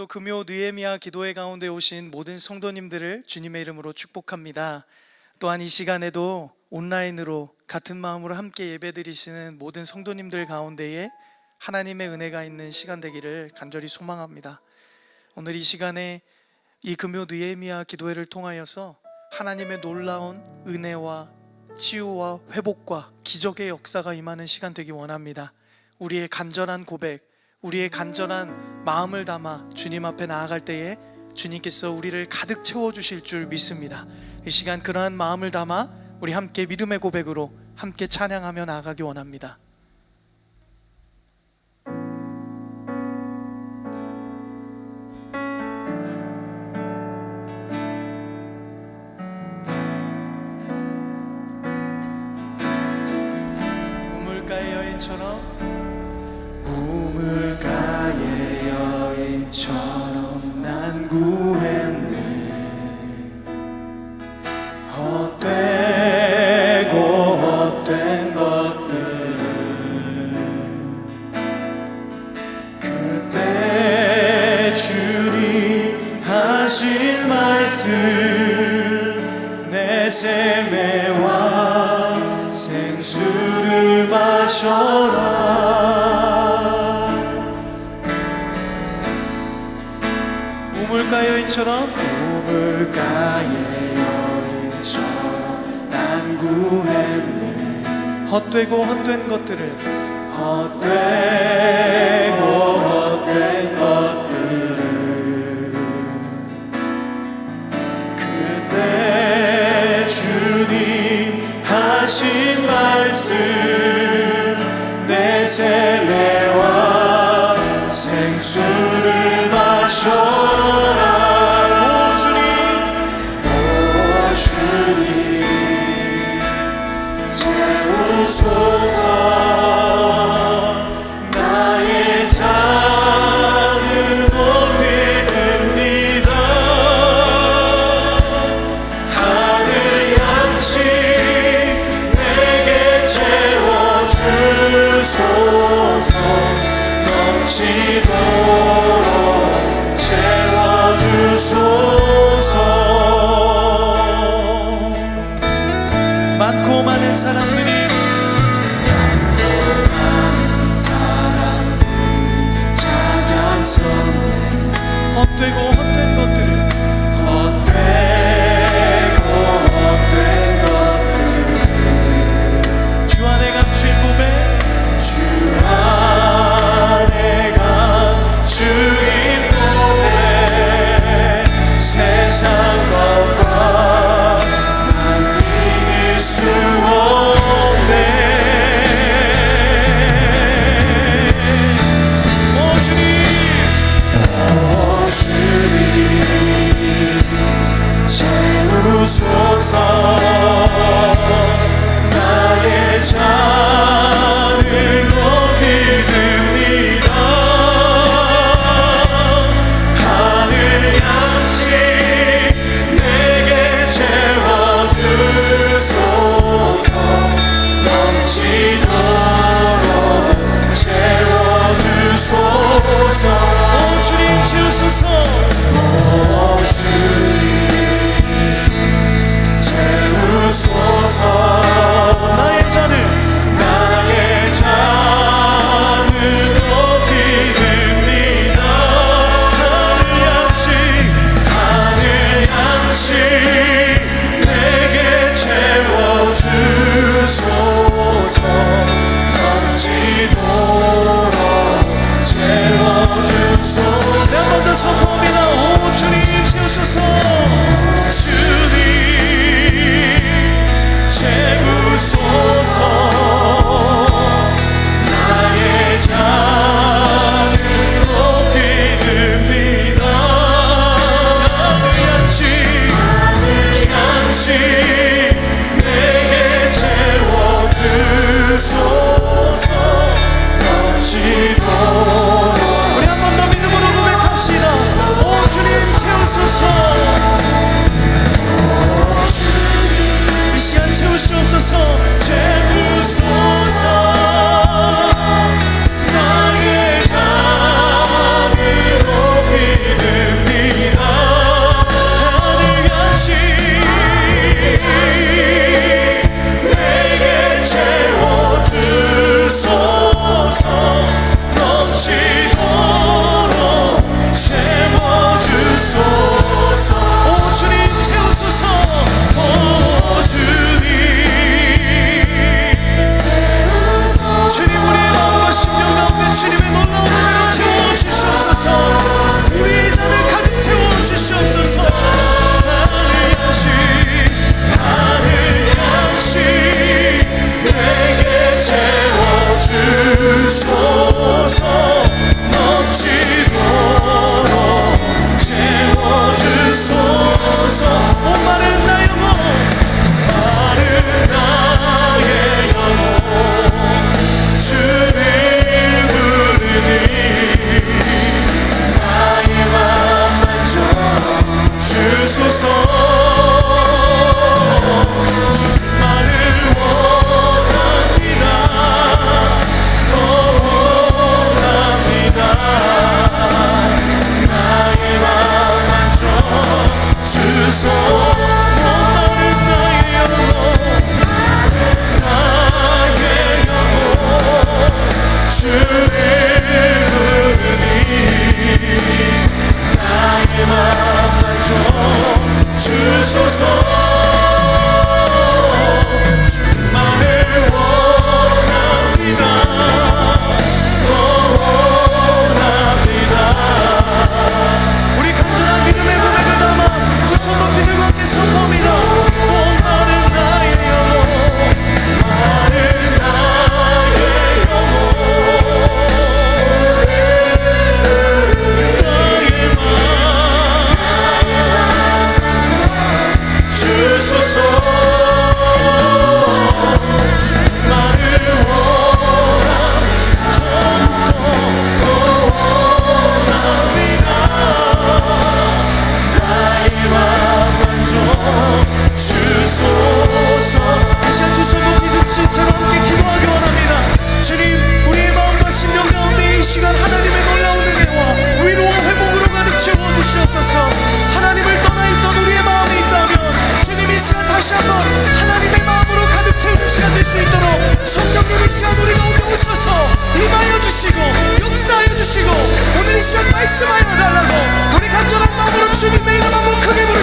오늘도 금요 느헤미야 기도회 가운데 오신 모든 성도님들을 주님의 이름으로 축복합니다. 또한 이 시간에도 온라인으로 같은 마음으로 함께 예배드리시는 모든 성도님들 가운데에 하나님의 은혜가 있는 시간 되기를 간절히 소망합니다. 오늘 이 시간에 이 금요 느헤미야 기도회를 통하여서 하나님의 놀라운 은혜와 치유와 회복과 기적의 역사가 임하는 시간 되기 원합니다. 우리의 간절한 고백, 우리의 간절한 마음을 담아 주님 앞에 나아갈 때에 주님께서 우리를 가득 채워주실 줄 믿습니다. 이 시간 그러한 마음을 담아 우리 함께 믿음의 고백으로 함께 찬양하며 나아가기 원합니다. 우물가의 여인처럼 우물가의 여인처럼 난 구했네. 헛되고 헛된 것들을 그때 주님 하신 말씀 내 샘에 와 생수를 마셔라. 우물가 여인처럼 우물가의 여인처럼 난 구했네. 헛되고 헛된 것들을 헛되고 헛된 것들을 그때 주님 하신 말씀 내 샘에 와 생수를 마셔라. 오 주님 채우소서. 나의 잔을 높이 듭니다. 하늘 양식 내게 채워주소서. 넘치도록 채워주소서. 많고 많은 사람들이 찾았었네. 헛되고 헛된 것들을 헛되고 헛된 것들을 주 안에 감추인 고백 주 안에 감추인 고백 세상 것과 난 이길 수 없네.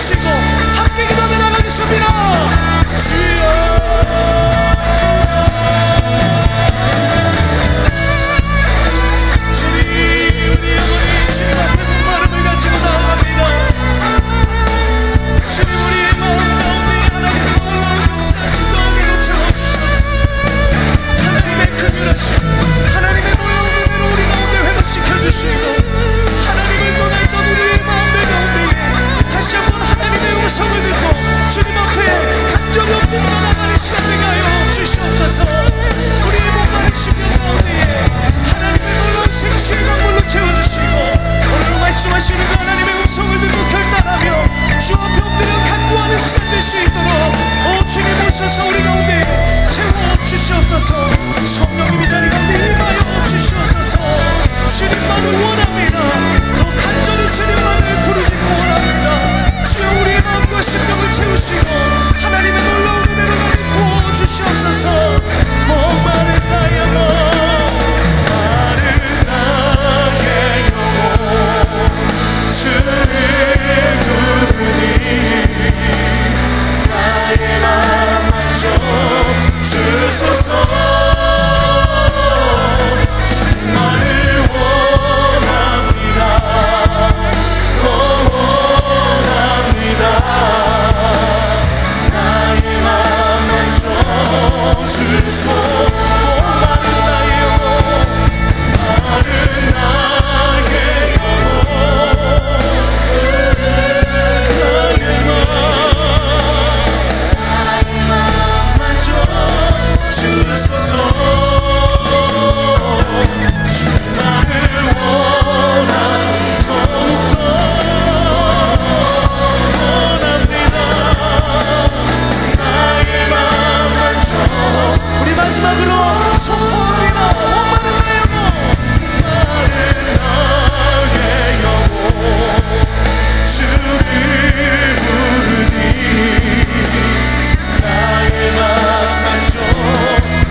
채우시고 함께 기도하며 나가겠습니다. 주여 주님, 우리 영혼이 주님 앞에 목마름을 가지고 나아갑니다. 주님, 우리의 마음 가운데 하나님의 놀라운 역사하신 은혜로 채워주시옵소서. 하나님의 긍휼하심, 하나님의 놀라운 은혜로 우리 가운데 회복시켜주시고 하나님을 떠났던 우리의 마음들 가운데에 다시 한번 하나님의 음성을 듣고 주님 앞에 간절히 엎드려 나가는 시간 되게 하여 주시옵소서. 우리의 목마른 심령 가운데에 하나님의 놀라운 생수의 강물로 채워주시고 오늘 말씀하시는 그 하나님의 음성을 듣고 결단하며 주 앞에 엎드려 간구하는 시간 될 수 있도록 오 주님 오셔서 우리 가운데 채워주시옵소서. 성령님이 자리 가운데 임하여 주시옵소서. 주님만을 원합니다. 더 간절히 주님만을 부르짖고 원합니다. 주여 우리의 마음과 심령을 채우시고 하나님의 놀라운 은혜로 가득 부어주시옵소서. 목마른 나의 영혼, 마른 나의 영혼, 주를 부르니 나의 맘 만져 주소서. 주만을 원합니다. 더 원합니다. 나의 맘 만져 주소. 마른 나의 영혼, 마른 나의 영혼, 나의 맘 만져 주소서. 주만을 원하 더욱더 원합니다. 나의 맘 만져. 우리 마지막으로 선포합니다. 목마른 나의 영혼, 마른 나의 영혼, 주를 부르니 나의 맘 만져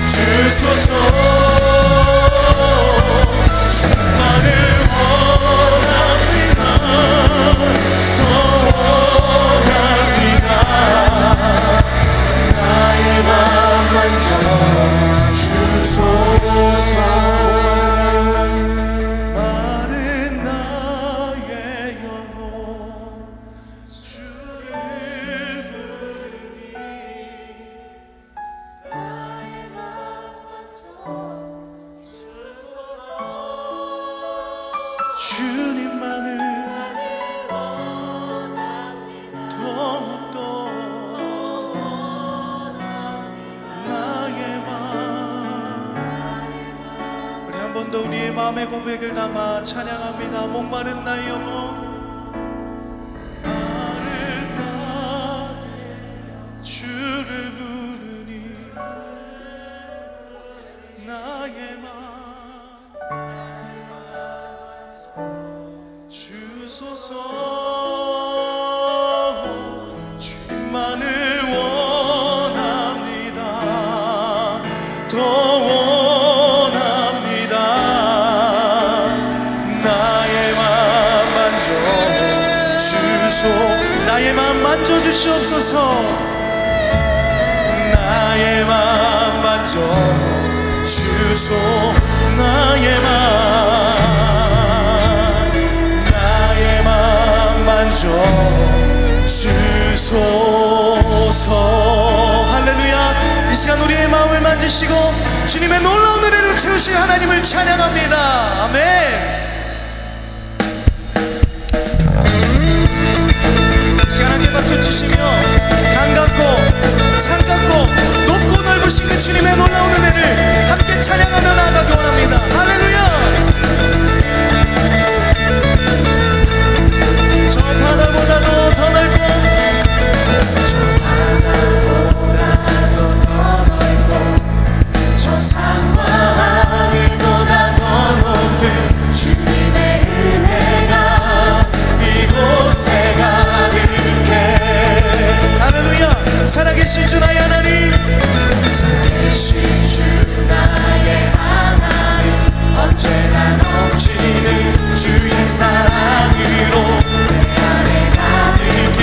주소서. 주만을 원합니다. 더 원합니다. 나의 맘 만져 주소서. 마른 나의 영혼, 주를 부르니 나의 맘 만져 주소서. 주님만을 더욱더 나의 맘. 우리 한 번 더 우리의 마음의 고백을 담아 찬양합니다. 목마른 나의 영혼, 마른 나의 주를 부르니 나의 맘 주소서. 주님만을 원합니다. 더 원합니다. 나의 맘 만져 주소. 나의 맘 만져 주시옵소서. 나의 맘 만져 주소. 나의 맘 만져 주소서. 할렐루야. 이 시간 우리의 마음을 만지시고 주님의 놀라운 은혜를 채우실 하나님을 찬양합니다. 아멘. 시간 함께 박수 치시며 강 같고 산 같고 높고 넓으신 그 주님의 놀라운 은혜를 함께 찬양하며 나아가기 원합니다. 할렐루야. 저 바다보다도 더 넓고 저 바다보다도 더 넓고 저 산과 하늘보다 더 높은 주님의 은혜가 이곳에 가득해. 할렐루야. 살아계신 주 나의 하나님, 살아계신 주 나의 하나님, 언제나 넘치는 주의 사랑으로 내 안에 가득히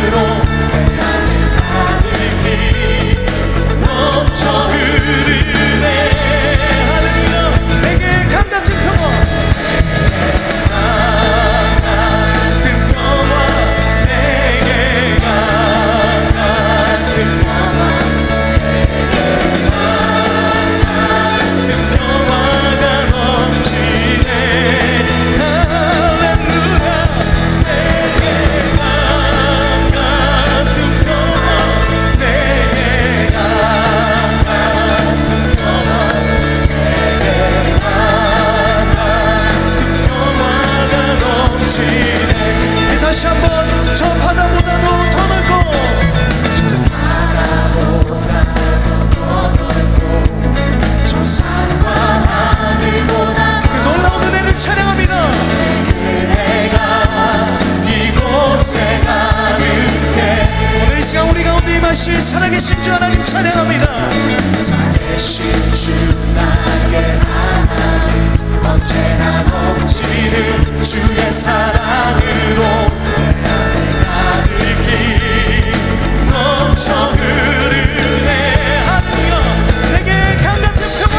사랑으로 내 안에 가득히 넘쳐 흐르네. 할렐루야. 내게 강같은 평화, 강같은 평화, 내게 강같은 평화, 다시 한번 저 바다보다도 더 넓고, 저 바다보다도 더 넓고, 저 산과 하늘보다 그 놀라운 은혜를 찬양합니다. 은혜가 이곳에 가득해. 오늘 이 시간 우리 가운데 임하신 살아계신 주 하나님 찬양합니다. 살아계신 주 나의 하나님, 언제나 넘치는 주의 사랑으로 내 안에 가득히 넘쳐 흐르네. 할렐루야. 내게 강같은 평화,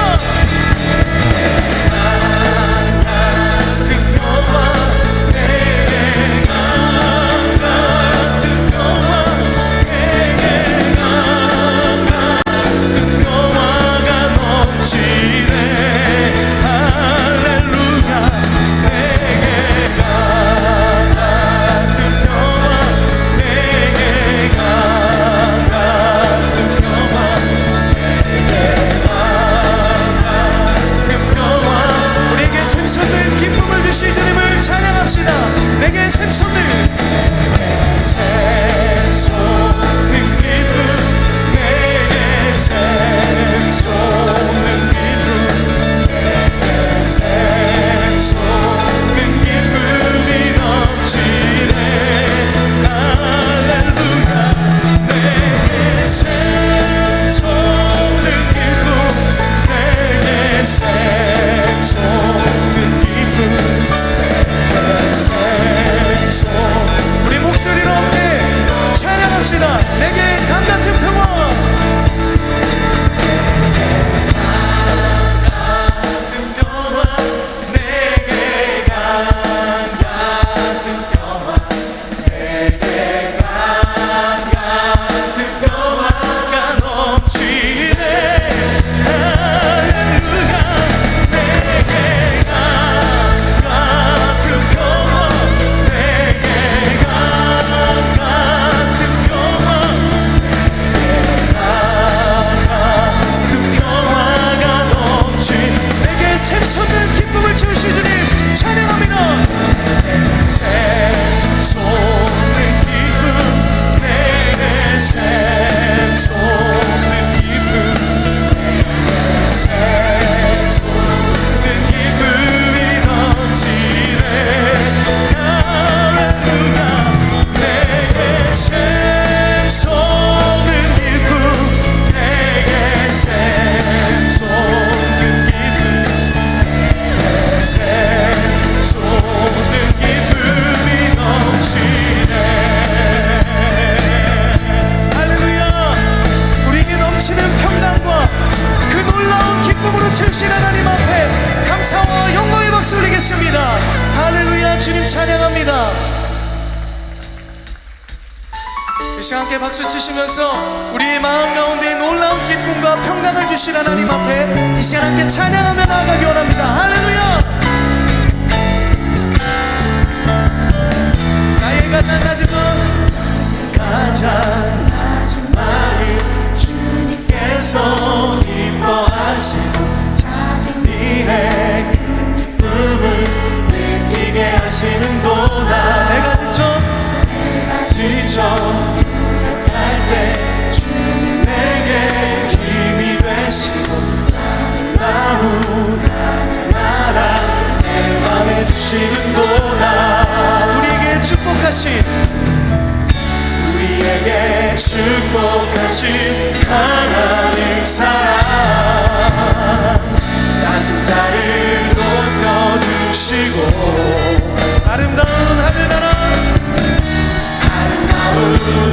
강같은 평화, 내게 강같은 평화, 내게 강같은 평화가 넘치네. 할렐루야. 내게 강같은 평화, 내게 강같은 평화, 내게 강같은 평화. 우리에게 샘솟는 기쁨을 주신 주님을 찬양합시다. 내게 샘솟는, 샘솟는 기쁨, 내게 샘솟는 기쁨, 내게 샘솟는 기쁨이 넘치네. 할렐루야. 내게 샘솟는 기쁨, 내게 샘솟는 기쁨, 내게 샘솟. 우리 목소리로 함께 찬양합시다. 내게 강같은 평화, 같은 평화, 내게 강같은 평화, 내게 강같은 평화가 넘치네. 할렐루야. 내게 강같은 평화, 내게 강같은 평화, 같은 평화가 넘치. 내게 샘솟는 기쁨을 주신 주님 찬양합니다. 샘솟는 기쁨, 내게 샘솟는 기쁨, 내게 샘솟는 기쁨이 넘치네. 할렐루야. 내게 샘솟는 기쁨, 내게 샘솟는 기쁨, 내게 샘솟는 기쁨이 넘치네. 할렐루야. 우리에게 넘치는 평강과 그 놀라운 기쁨으로 채우신 하나님 앞에 감사와 영광의 박수 올리겠습니다. 할렐루야. 주님 찬양합니다. 이 시간 함께 박수 치시면서 우리의 마음 가운데 놀라운 기쁨과 평강을 주신 하나님 앞에 이 시간 함께 찬양하며 나아가기 원합니다. 할렐루야. 나의 가장 낮은 마음, 가장 낮은 마음 주님께서 기뻐하시고 작은 일에 큰 기쁨을 느끼게 하시는도다. 내가 지쳐 노력할 때 주님 내게 힘이 되시고 나무 나라 내 맘에 주시는도다. 우리에게 축복하신 하나님 사랑, 낮은 자를 높여주시고 아름다운 하늘나라, 아름다운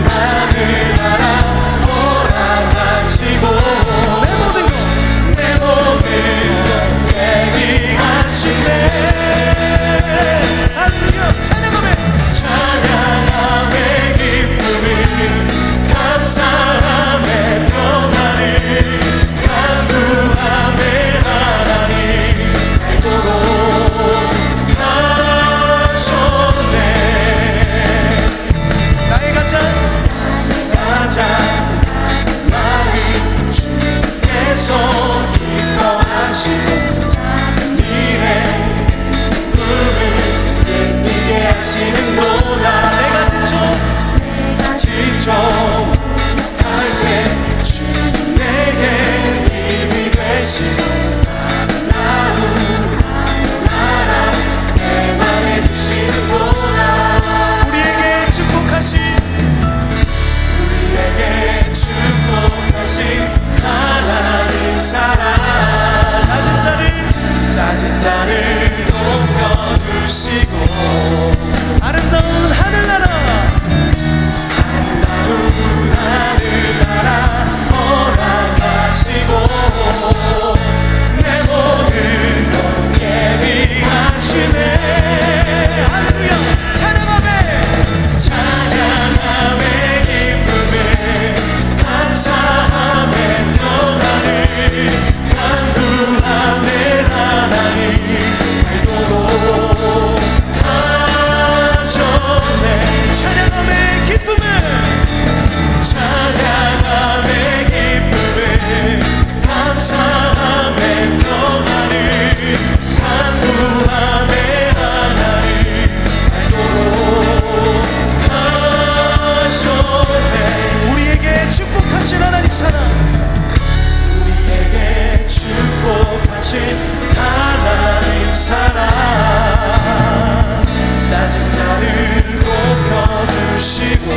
승자를 높여주시고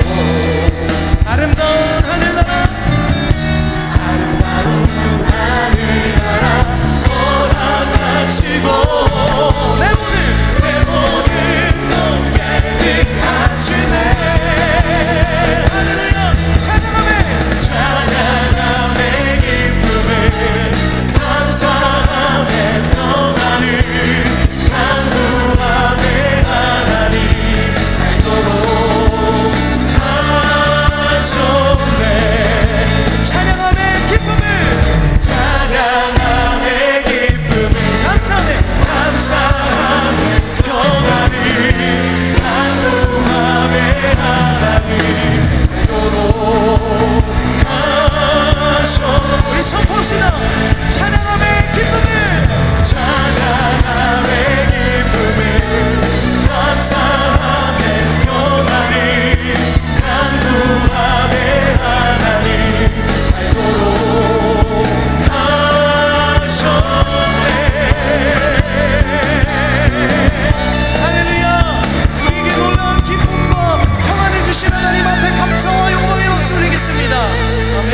아름다운 하늘나라 허락하시고 내 모든 너에게 하시네. 할렐루야 찬양함의 기쁨을 감사함의 평안을 간구함의 하나님 알도록 하셨네. 찬양함의 기쁨을 찬양함의 기쁨을 감사함의 평안을 간구함의 하나님 알도록 하셨네. 우리 선포합시다. 찬양함의 기쁨을 찬양함의 기쁨을 감사함의 평안을 간구함의 하나님 알도록 하셨네. 할렐루야. 우리에게 놀라운 기쁨과 평안을 주신 하나님 앞에 감사와 영광의 박수 올리겠습니다. 아멘.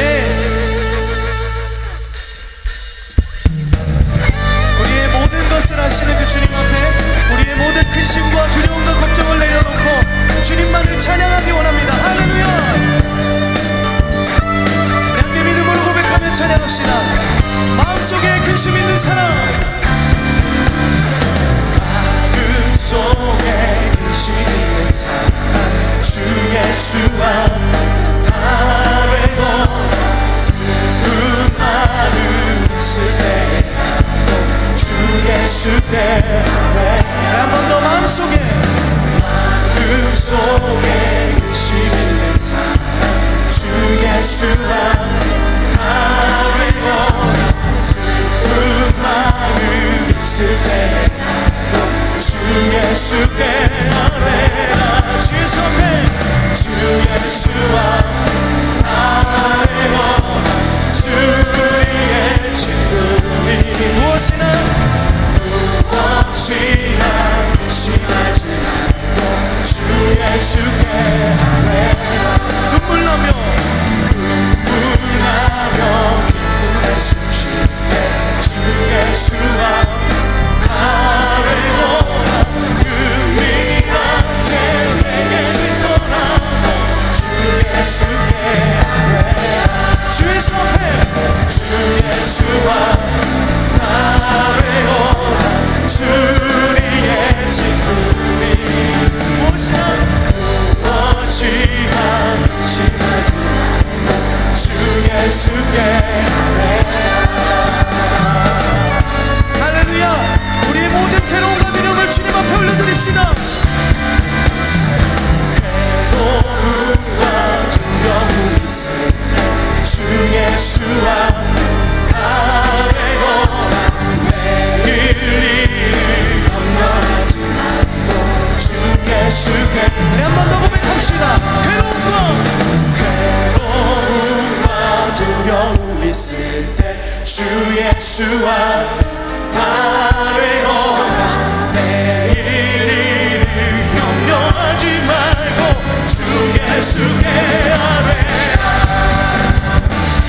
우리의 모든 것을 아시는 그 주님 앞에 우리의 모든 근심과 두려움과 걱정을 내려놓고 주님만을 찬양하기 원합니다. 할렐루야. 우리 함께 믿음으로 고백하며 찬양합시다. 마음속에 근심 있는 사람, 마음속에 근심 있는 사람 주 예수와 다르고 슬픈 마음 있을 때라도 주 예수께 한 번 더 마음속에 근심 있는 사람 주 예수와 다르고 슬픈 마음 있을 때라도 주 예수께 아뢰라. 주 예수 앞에 주 예수와 아뢰거나 주리의 친구니 무엇이나 심하지 말고 주 예수께 아뢰라. 눈물 나며 기쁨의 숨 쉴 때 주 예수와 아뢰거나 은밀한 죄 내게 떠나고 주 예수께 아뢰라. 주 예수 앞에 주 예수와 아뢰거나 주리의 친구니 무엇이나 심하지 말고 주 예수께 아뢰라. 할렐루야. 우리의 모든 괴로움과 두려움을 주님 앞에 올려드립시다. 괴로움과 두려움 있을 주 예수와 다르거나 내일 일을 염려하지 말고 주 예수께 우리 한 번 더 고백합시다. 괴로움과 두려움 있을 때 주 예수와 다르거나 내일 일을 염려하지 말고 주 예수께 아뢰라.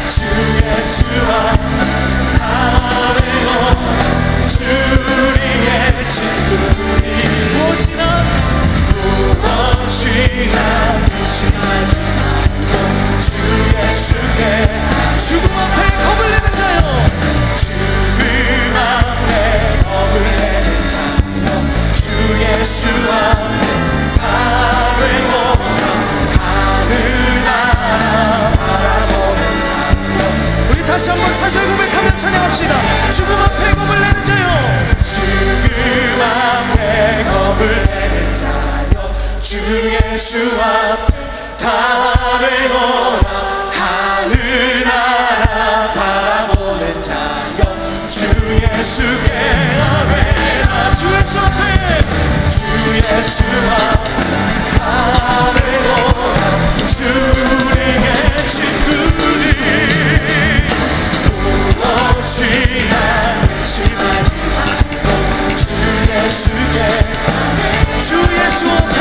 주 예수와 다르거나 주리의 친구니 무엇이나 의심하지 말고 주 예수께 죽음 앞에 겁을 내는 자여, 죽음 앞에 겁을 내는 자여 주 예수와 다르거나 하늘나라 바라보는 자여. 우리 다시 한번 사절 고백하며 찬양합시다. 죽음 앞에 겁을 내는 자여, 죽음 앞에 겁을 내는 자여 주 예수 앞에 다르거나 하늘나라 바라보는 자여 주 예수께 아뢰라. 주 예수 앞에 주 예수 앞에 다르거나 주리의 친구니 무엇이나 의심하지 말고 주 예수께 주 예수 앞에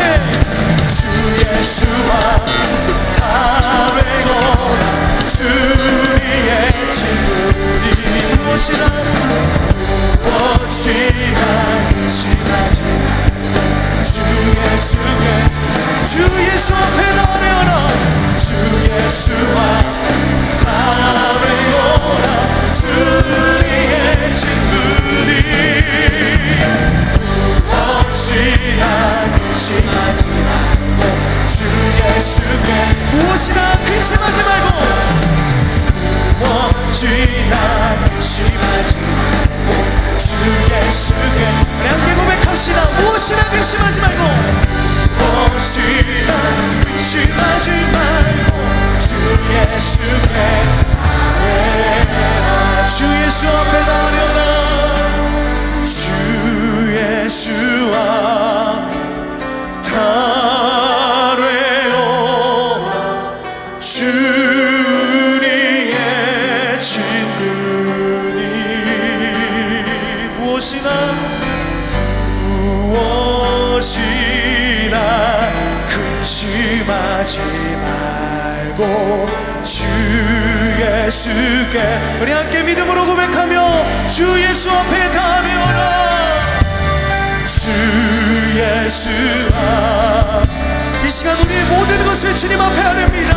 예수께 무엇이나 근심하지 말고 무엇이나 근심하지 말고 주 예수께 우리 함께 고백합시다. 무엇이나 근심하지 말고 무엇이나 근심하지 말고 주 예수께 아뢰라 주 예수 앞에 나려나 주 예수 앞 아뢰오라 주 우리의 친구니 무엇이나 근심하지 말고 주 예수께 우리 함께 믿음으로 고백하며 주 예수 앞에 다려라 주 예수 앞 이 시간 우리의 모든 것을 주님 앞에 아뢰입니다.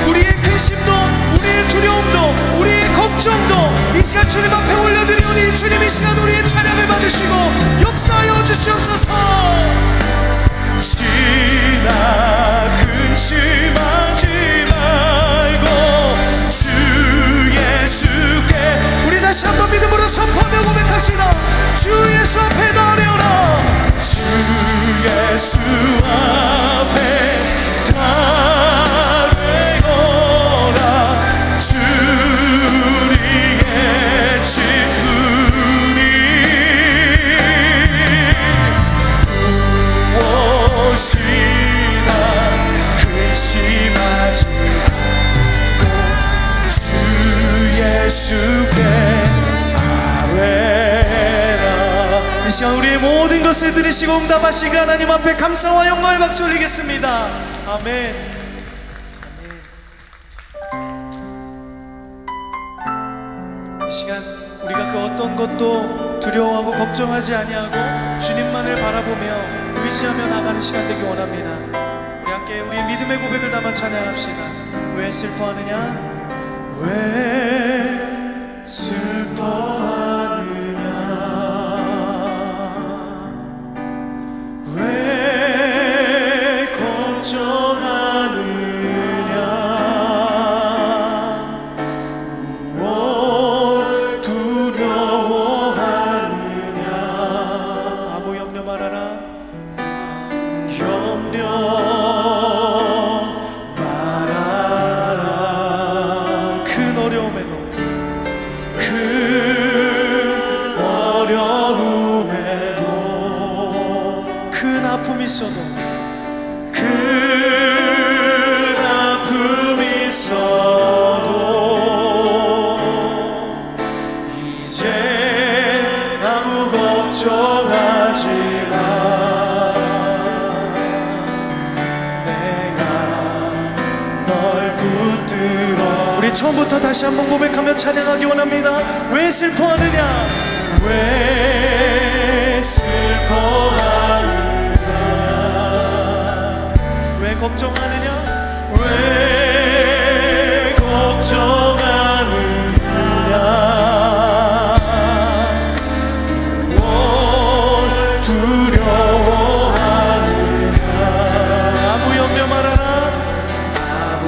우리의 근심도 우리의 두려움도 우리의 걱정도 이 시간 주님 앞에 올려드리오니 주님 이 시간 우리의 찬양을 받으시고 역사하여 주시옵소서. 지나 근심하지 말고 주 예수께 우리 다시 한번 믿음으로 선포하며 고백합시다. 주 예수 앞에 다려라 주 예수 앞에 다뢰어라 주 우리의 친구니 무엇이나 근심하지 말고 주 예수께 아뢰라 이 시간 우리의 모든 것을 들으시고 응답하시고 하나님 앞에 감사와 영광을 박수 올리겠습니다. 아멘. 이 시간 우리가 그 어떤 것도 두려워하고 걱정하지 아니하고 주님만을 바라보며 의지하며 나가는 시간 되기 원합니다. 우리 함께 우리의 믿음의 고백을 담아 찬양합시다. 왜 슬퍼하느냐? 왜 슬퍼하느냐 왜 걱정하느냐 무엇 두려워하느냐 아무 염려 말아라 염려 말아라 큰 어려움에도 큰 어려움에도 큰 아픔이 있어도 큰 아픔이 있어도 이제 아무 걱정하지 마 내가 널 붙들어 우리 처음부터 다시 한번 고백하며 찬양하기 원합니다. 왜 슬퍼하느냐? 왜 슬퍼하느냐 왜 걱정하느냐? 왜 걱정하느냐 무엇 두려워하느냐 아무 염려 말아라 아무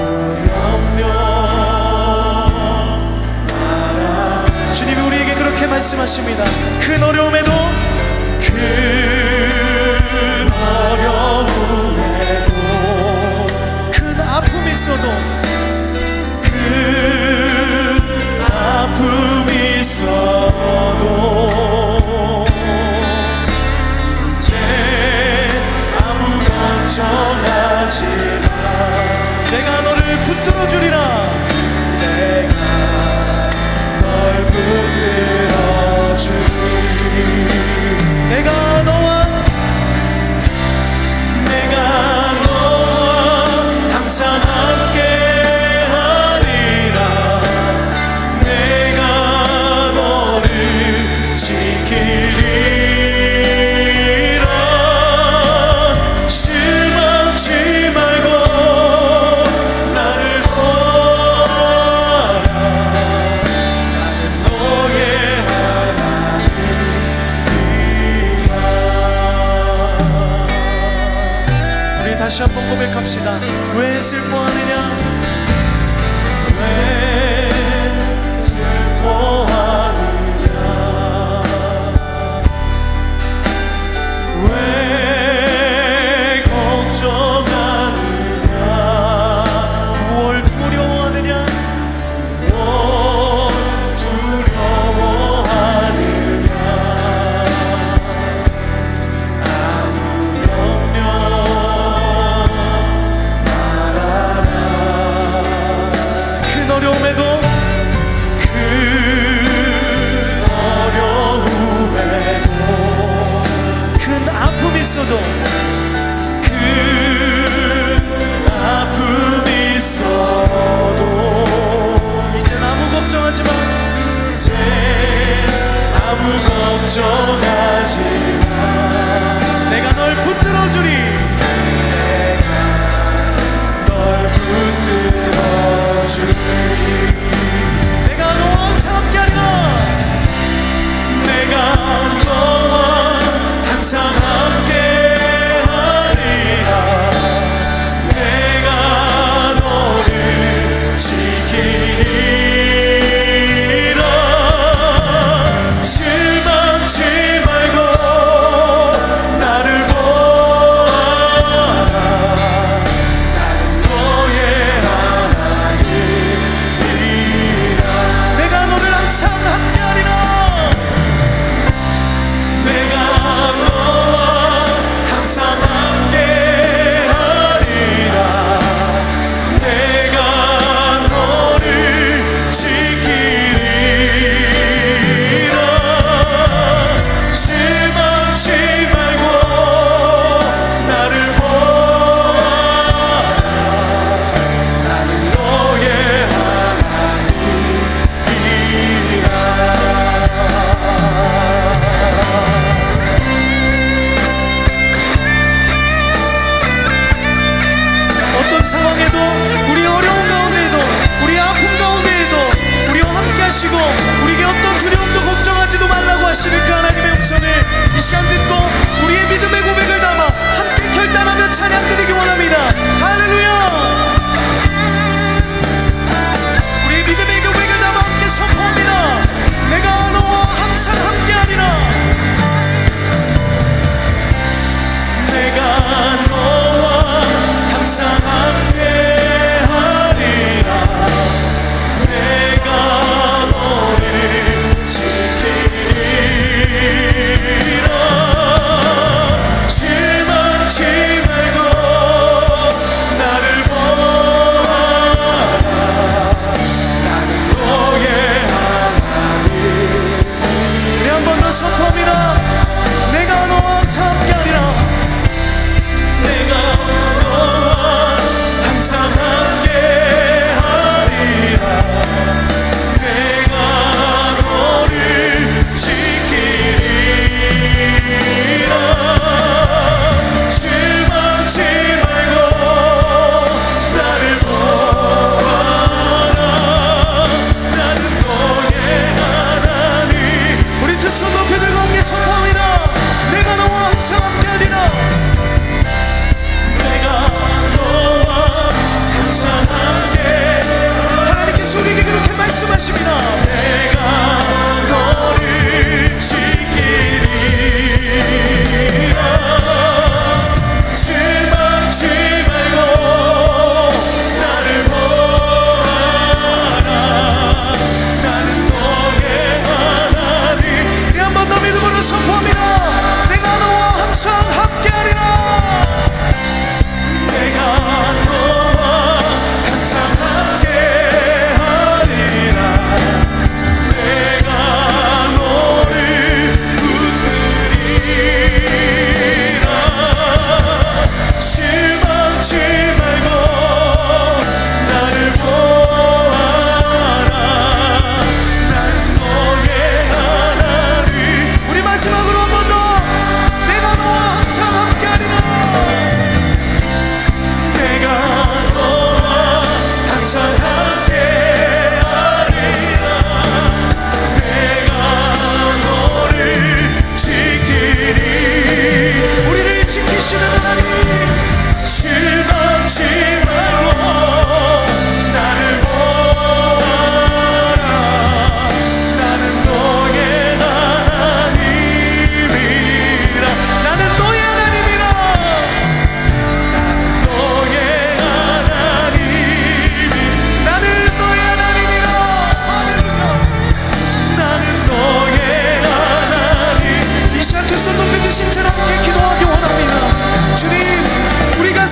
염려 주님이 우리에게 그렇게 말씀하십니다. 큰 어려움에도 큰 어려움에도 큰 아픔이 있어도 큰 아픔이 있어도 이제 아무 걱정하지 마 내가 너를 붙들어 주리라 내가 널 붙들어 주리 한번 고백합시다. 왜 슬퍼하느냐? 왜 슬퍼하느냐? 왜 걱정하느냐? 무얼 두려워하느냐? 뭘 두려워하느냐? 아무 염려 말아라. 큰 어려움에도 그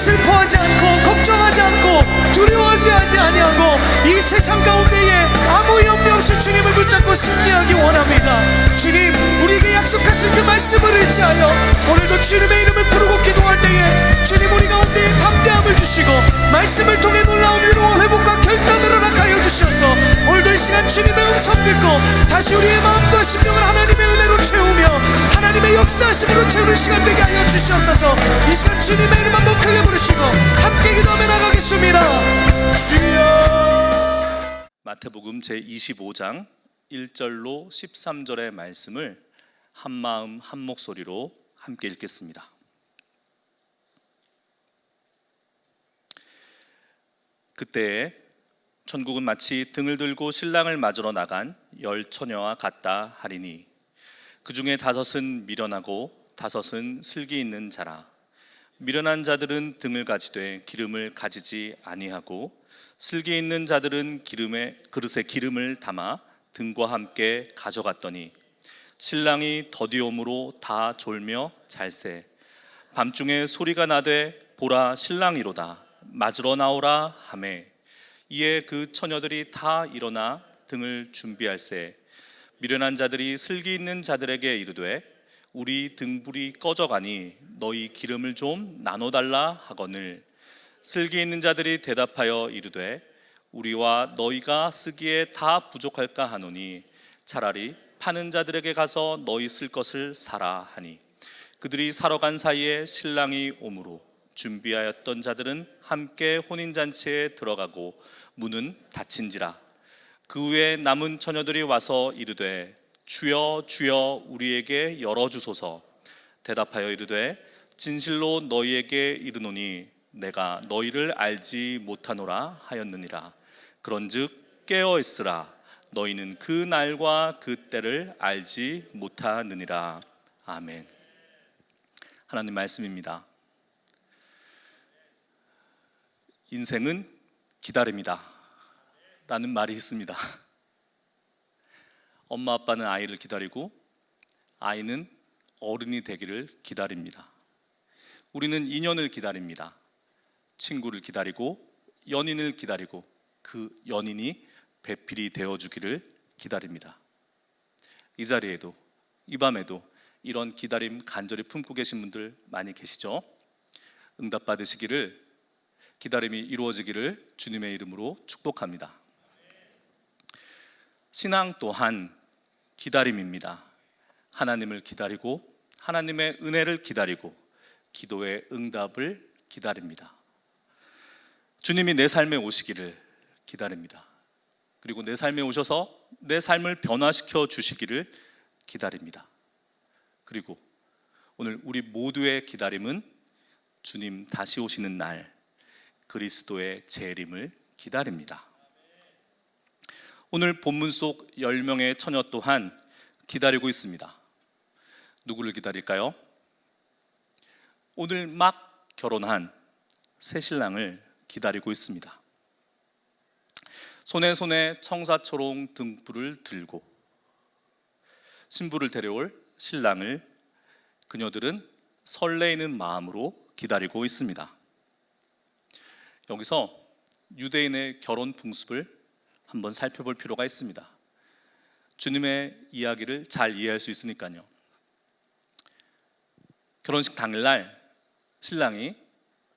슬퍼하지 않고 걱정하지 않고 두려워하지 아니하고 이 세상 가운데에 아무 염려 없이 주님을 붙잡고 승리하기 원합니다. 주님, 우리에게 약속하신 그 말씀을 의지하여 오늘도 주님의 이름을 부르고 기도할 때에 주님, 우리 가운데에 담대함을 주시고 말씀을 통해 놀라운 위로와 회복과 결단을 허락하여 주셔서 오늘도 이 시간 주님의 음성 듣고 다시 우리의 마음과 심령을 하나님의 은혜로 채우며 하나님의 역사하심으로 채우는 시간 되게 하여 주시옵소서. 이 시간 주님의 이름 한번 크게 부르시고 함께 기도하며 나가겠습니다. 주여. 마태복음 제25장 1절로 13절의 말씀을 한마음 한목소리로 함께 읽겠습니다. 그때에 천국은 마치 등을 들고 신랑을 맞으러 나간 10처녀와 같다 하리니 그 중에 5은 미련하고 5은 슬기 있는 자라. 미련한 자들은 등을 가지되 기름을 가지지 아니하고 슬기 있는 자들은 그릇에 기름을 담아 등과 함께 가져갔더니 신랑이 더디옴으로 다 졸며 잘세. 밤중에 소리가 나되 보라 신랑이로다 맞으러 나오라 하매 이에 그 처녀들이 다 일어나 등을 준비할세. 미련한 자들이 슬기 있는 자들에게 이르되 우리 등불이 꺼져가니 너희 기름을 좀 나눠달라 하거늘 슬기 있는 자들이 대답하여 이르되 우리와 너희가 쓰기에 다 부족할까 하노니 차라리 파는 자들에게 가서 너희 쓸 것을 사라 하니 그들이 사러 간 사이에 신랑이 오므로 준비하였던 자들은 함께 혼인잔치에 들어가고 문은 닫힌지라. 그 후에 남은 처녀들이 와서 이르되 주여 주여 우리에게 열어주소서. 대답하여 이르되 진실로 너희에게 이르노니 내가 너희를 알지 못하노라 하였느니라. 그런즉 깨어 있으라. 너희는 그 날과 그 때를 알지 못하느니라. 아멘. 하나님 말씀입니다. 인생은 기다림이다 라는 말이 있습니다. 엄마 아빠는 아이를 기다리고 아이는 어른이 되기를 기다립니다. 우리는 인연을 기다립니다. 친구를 기다리고 연인을 기다리고 그 연인이 배필이 되어주기를 기다립니다. 이 자리에도 이 밤에도 이런 기다림 간절히 품고 계신 분들 많이 계시죠? 응답 받으시기를, 기다림이 이루어지기를 주님의 이름으로 축복합니다. 신앙 또한 기다림입니다. 하나님을 기다리고 하나님의 은혜를 기다리고 기도의 응답을 기다립니다. 주님이 내 삶에 오시기를 기다립니다. 그리고 내 삶에 오셔서 내 삶을 변화시켜 주시기를 기다립니다. 그리고 오늘 우리 모두의 기다림은 주님 다시 오시는 날 그리스도의 재림을 기다립니다. 오늘 본문 속 10명의 처녀 또한 기다리고 있습니다. 누구를 기다릴까요? 오늘 막 결혼한 새신랑을 기다리고 있습니다. 손에 청사초롱 등불을 들고 신부를 데려올 신랑을 그녀들은 설레이는 마음으로 기다리고 있습니다. 여기서 유대인의 결혼 풍습을 한번 살펴볼 필요가 있습니다. 주님의 이야기를 잘 이해할 수 있으니까요. 결혼식 당일날 신랑이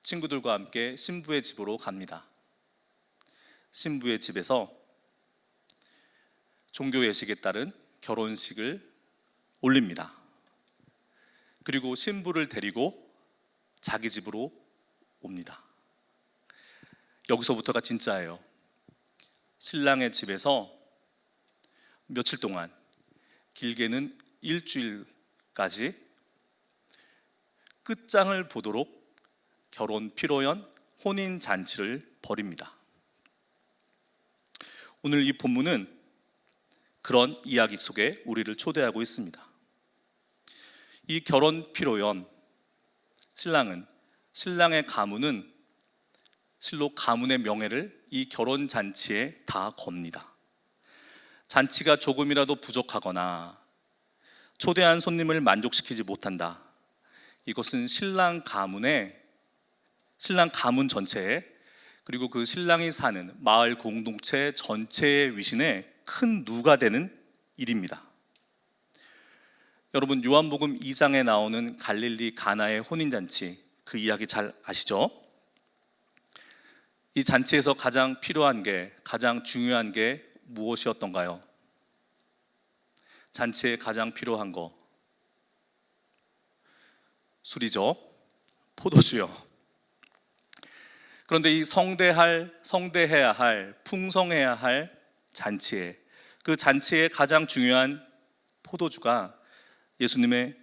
친구들과 함께 신부의 집으로 갑니다. 신부의 집에서 종교 예식에 따른 결혼식을 올립니다. 그리고 신부를 데리고 자기 집으로 옵니다. 여기서부터가 진짜예요. 신랑의 집에서 며칠 동안, 길게는 일주일까지 끝장을 보도록 결혼 피로연 혼인 잔치를 벌입니다. 오늘 이 본문은 그런 이야기 속에 우리를 초대하고 있습니다. 이 결혼 피로연, 신랑의 가문은 실로 가문의 명예를 이 결혼 잔치에 다 겁니다. 잔치가 조금이라도 부족하거나 초대한 손님을 만족시키지 못한다. 이것은 신랑 가문의 신랑 가문 전체에, 그리고 그 신랑이 사는 마을 공동체 전체의 위신에 큰 누가 되는 일입니다. 여러분, 요한복음 2장에 나오는 갈릴리 가나의 혼인잔치, 그 이야기 잘 아시죠? 이 잔치에서 가장 필요한 게, 가장 중요한 게 무엇이었던가요? 잔치에 가장 필요한 거, 술이죠. 포도주요. 그런데 이 성대해야 할, 풍성해야 할 잔치에, 그 잔치에 가장 중요한 포도주가 예수님의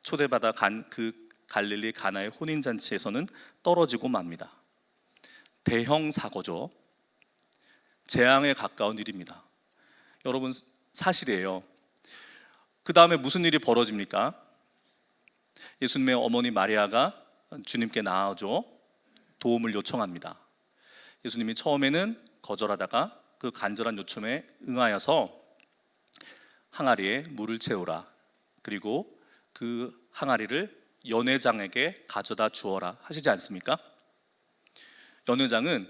초대받아 간 그 갈릴리 가나의 혼인잔치에서는 떨어지고 맙니다. 대형 사고죠. 재앙에 가까운 일입니다. 여러분, 사실이에요. 그 다음에 무슨 일이 벌어집니까? 예수님의 어머니 마리아가 주님께 나아져 도움을 요청합니다. 예수님이 처음에는 거절하다가 그 간절한 요청에 응하여서 항아리에 물을 채우라, 그리고 그 항아리를 연회장에게 가져다 주어라 하시지 않습니까? 연회장은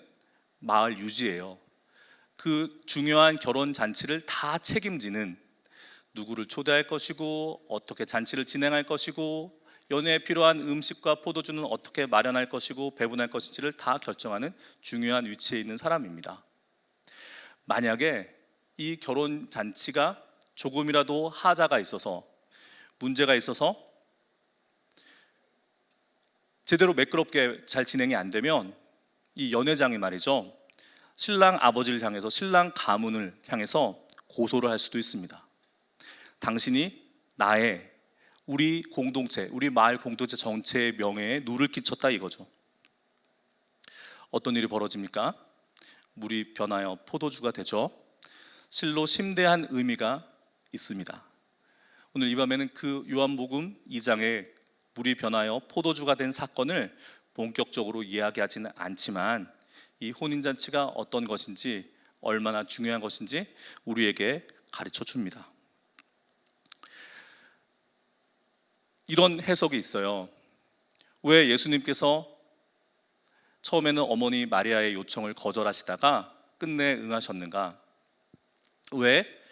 마을 유지예요. 그 중요한 결혼 잔치를 다 책임지는, 누구를 초대할 것이고 어떻게 잔치를 진행할 것이고 연회에 필요한 음식과 포도주는 어떻게 마련할 것이고 배분할 것인지를 다 결정하는 중요한 위치에 있는 사람입니다. 만약에 이 결혼 잔치가 조금이라도 하자가 있어서, 문제가 있어서 제대로 매끄럽게 잘 진행이 안 되면 이 연회장이 말이죠, 신랑 아버지를 향해서, 신랑 가문을 향해서 고소를 할 수도 있습니다. 당신이 우리 공동체, 우리 마을 공동체 전체의 명예에 누를 끼쳤다 이거죠. 어떤 일이 벌어집니까? 물이 변하여 포도주가 되죠. 실로 심대한 의미가 있습니다. 오늘 이 밤에는 그 요한복음 2장에 물이 변하여 포도주가 된 사건을 본격적으로 이야기하지는 않지만 이 혼인잔치가 어떤 것인지, 얼마나 중요한 것인지 우리에게 가르쳐 줍니다. 이런 해석이 있어요. 왜 예수님께서 처음에는 어머니 마리아의 요청을 거절하시다가 끝내 응하셨는가? 왜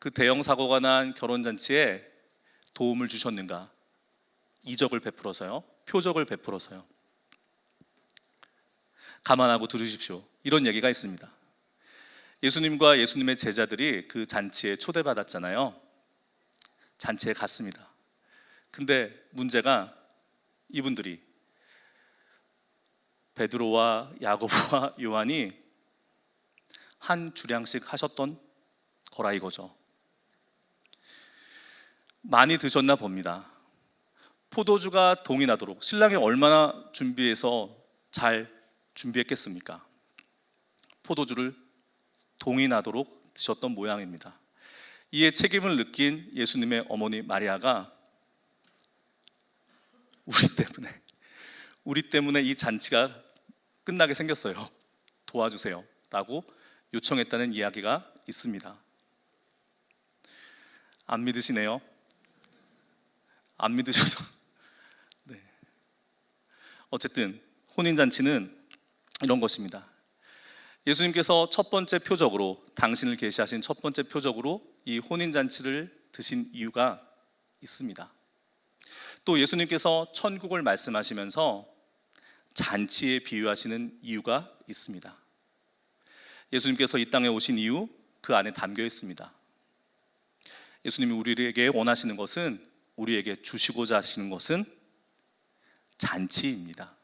그 대형 사고가 난 결혼잔치에 도움을 주셨는가? 이적을 베풀어서요? 표적을 베풀어서요? 감안하고 들으십시오. 이런 얘기가 있습니다. 예수님과 예수님의 제자들이 그 잔치에 초대받았잖아요. 잔치에 갔습니다. 근데 문제가, 이분들이, 베드로와 야고보와 요한이 한 주량씩 하셨던 거라 이거죠. 많이 드셨나 봅니다. 포도주가 동이 나도록 신랑이 얼마나 준비해서 잘 준비했겠습니까? 포도주를 동이 나도록 드셨던 모양입니다. 이에 책임을 느낀 예수님의 어머니 마리아가 우리 때문에 이 잔치가 끝나게 생겼어요. 도와주세요 라고 요청했다는 이야기가 있습니다. 안 믿으시네요. 안 믿으셔서 네. 어쨌든 혼인잔치는 이런 것입니다. 예수님께서 첫 번째 표적으로, 당신을 계시하신 첫 번째 표적으로 이 혼인잔치를 드신 이유가 있습니다. 또 예수님께서 천국을 말씀하시면서 잔치에 비유하시는 이유가 있습니다. 예수님께서 이 땅에 오신 이유, 그 안에 담겨 있습니다. 예수님이 우리에게 원하시는 것은, 우리에게 주시고자 하시는 것은 잔치입니다.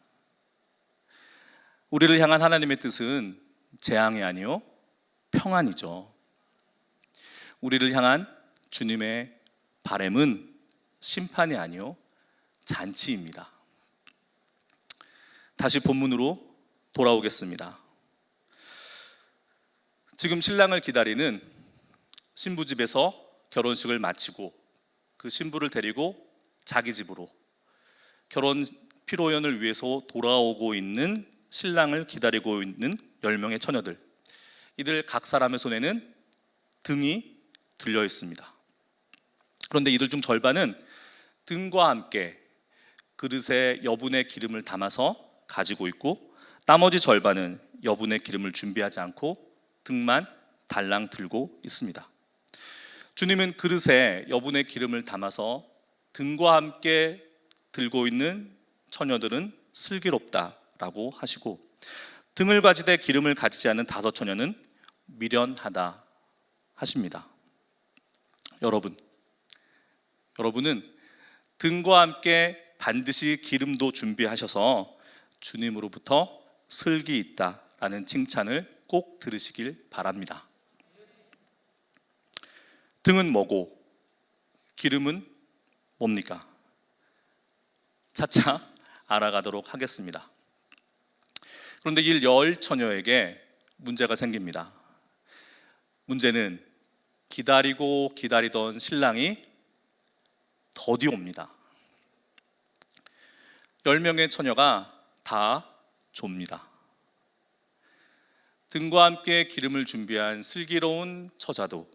우리를 향한 하나님의 뜻은 재앙이 아니요 평안이죠. 우리를 향한 주님의 바람은 심판이 아니요 잔치입니다. 다시 본문으로 돌아오겠습니다. 지금 신랑을 기다리는 신부집에서 결혼식을 마치고 그 신부를 데리고 자기 집으로 결혼 피로연을 위해서 돌아오고 있는 신랑을 기다리고 있는 10명의 처녀들, 이들 각 사람의 손에는 등이 들려 있습니다. 그런데 이들 중 절반은 등과 함께 그릇에 여분의 기름을 담아서 가지고 있고 나머지 절반은 여분의 기름을 준비하지 않고 등만 달랑 들고 있습니다. 주님은 그릇에 여분의 기름을 담아서 등과 함께 들고 있는 처녀들은 슬기롭다라고 하시고 등을 가지되 기름을 가지지 않은 5 처녀는 미련하다 하십니다. 여러분은 등과 함께 반드시 기름도 준비하셔서 주님으로부터 슬기 있다라는 칭찬을 꼭 들으시길 바랍니다. 등은 뭐고 기름은 뭡니까? 차차 알아가도록 하겠습니다. 그런데 이 10 처녀에게 문제가 생깁니다. 문제는 기다리고 기다리던 신랑이 더디 옵니다. 10명의 처녀가 다 좁니다. 등과 함께 기름을 준비한 슬기로운 처자도,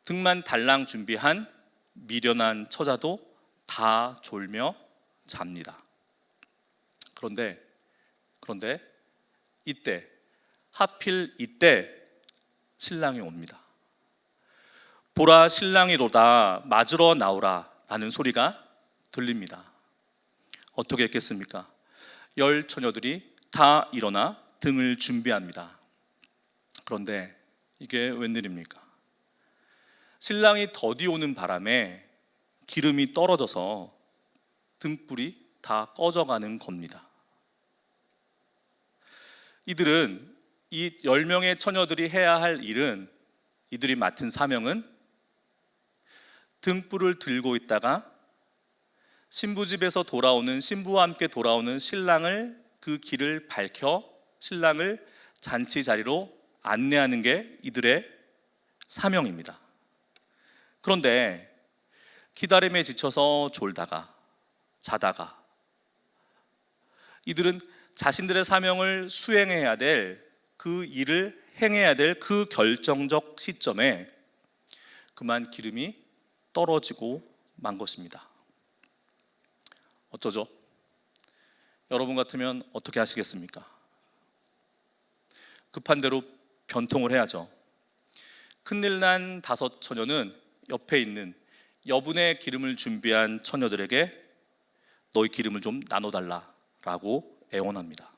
등만 달랑 준비한 미련한 처자도 다 졸며 잡니다. 그런데 하필 이때 신랑이 옵니다. 보라 신랑이로다 맞으러 나오라 라는 소리가 들립니다. 어떻게 했겠습니까? 10 처녀들이 다 일어나 등을 준비합니다. 그런데 이게 웬일입니까? 신랑이 더디 오는 바람에 기름이 떨어져서 등불이 다 꺼져가는 겁니다. 이들은 이 10명의 처녀들이 해야 할 일은, 이들이 맡은 사명은 등불을 들고 있다가 신부집에서 돌아오는, 신부와 함께 돌아오는 신랑을, 그 길을 밝혀 신랑을 잔치 자리로 안내하는 게 이들의 사명입니다. 그런데 기다림에 지쳐서 졸다가 자다가 이들은 자신들의 사명을 수행해야 될, 그 일을 행해야 될 그 결정적 시점에 그만 기름이 떨어지고 만 것입니다. 어쩌죠? 여러분 같으면 어떻게 하시겠습니까? 급한 대로 변통을 해야죠. 큰일 난 5 처녀는 옆에 있는 여분의 기름을 준비한 처녀들에게 너희 기름을 좀 나눠달라라고 애원합니다.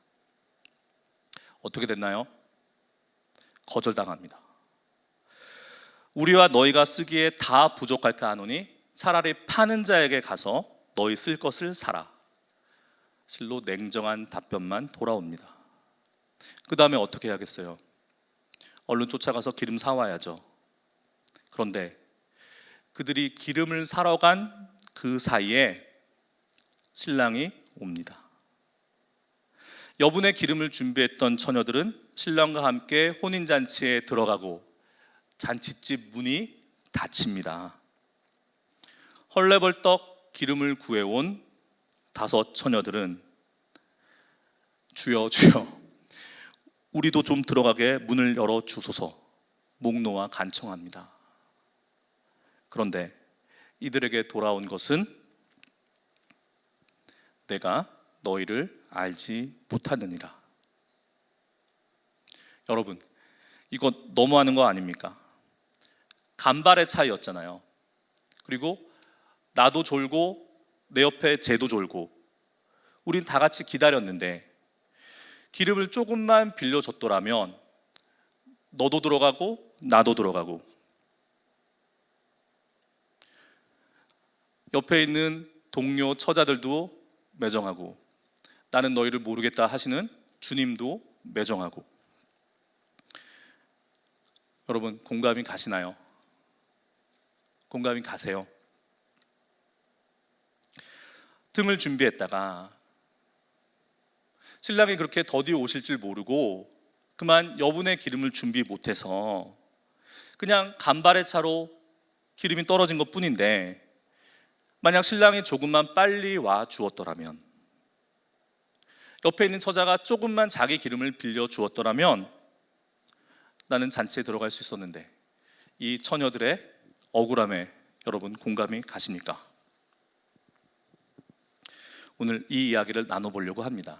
어떻게 됐나요? 거절당합니다. 우리와 너희가 쓰기에 다 부족할까 하노니 차라리 파는 자에게 가서 너희 쓸 것을 사라. 실로 냉정한 답변만 돌아옵니다. 그 다음에 어떻게 해야겠어요? 얼른 쫓아가서 기름 사와야죠. 그런데 그들이 기름을 사러 간 그 사이에 신랑이 옵니다. 여분의 기름을 준비했던 처녀들은 신랑과 함께 혼인잔치에 들어가고 잔치집 문이 닫힙니다. 헐레벌떡 기름을 구해온 5 처녀들은 주여 주여 우리도 좀 들어가게 문을 열어 주소서 목 놓아 간청합니다. 그런데 이들에게 돌아온 것은 내가 너희를 알지 못하느니라. 여러분, 이거 너무하는 거 아닙니까? 간발의 차이였잖아요. 그리고 나도 졸고 내 옆에 쟤도 졸고 우린 다 같이 기다렸는데 기름을 조금만 빌려줬더라면 너도 들어가고 나도 들어가고 옆에 있는 동료 처자들도 매정하고 나는 너희를 모르겠다 하시는 주님도 매정하고. 여러분 공감이 가시나요? 공감이 가세요? 등을 준비했다가 신랑이 그렇게 더디 오실 줄 모르고 그만 여분의 기름을 준비 못해서 그냥 간발의 차로 기름이 떨어진 것 뿐인데, 만약 신랑이 조금만 빨리 와 주었더라면, 옆에 있는 처자가 조금만 자기 기름을 빌려 주었더라면 나는 잔치에 들어갈 수 있었는데, 이 처녀들의 억울함에 여러분 공감이 가십니까? 오늘 이 이야기를 나눠보려고 합니다.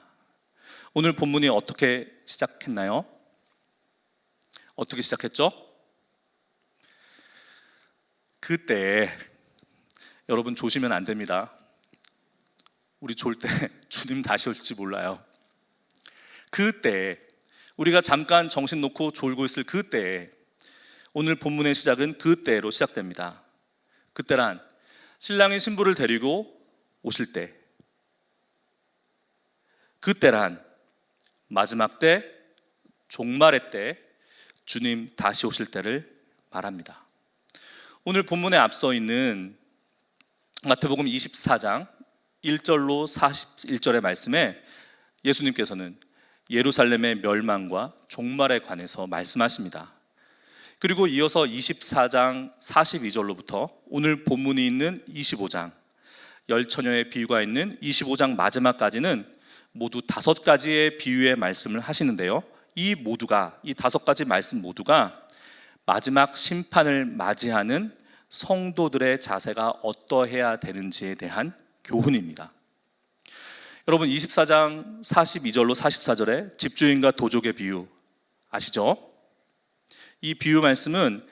오늘 본문이 어떻게 시작했나요? 어떻게 시작했죠? 그때, 여러분 조시면 안 됩니다. 우리 졸 때 주님 다시 올지 몰라요. 그때, 우리가 잠깐 정신 놓고 졸고 있을 그때, 오늘 본문의 시작은 그때로 시작됩니다. 그때란 신랑이 신부를 데리고 오실 때, 그때란 마지막 때, 종말의 때, 주님 다시 오실 때를 말합니다. 오늘 본문에 앞서 있는 마태복음 24장 1절로 41절의 말씀에 예수님께서는 예루살렘의 멸망과 종말에 관해서 말씀하십니다. 그리고 이어서 24장 42절로부터 오늘 본문이 있는 25장, 열처녀의 비유가 있는 25장 마지막까지는 모두 5가지의 비유의 말씀을 하시는데요, 이 5가지 말씀 모두가 마지막 심판을 맞이하는 성도들의 자세가 어떠해야 되는지에 대한 교훈입니다. 여러분, 24장 42절로 44절에 집주인과 도적의 비유 아시죠? 이 비유 말씀은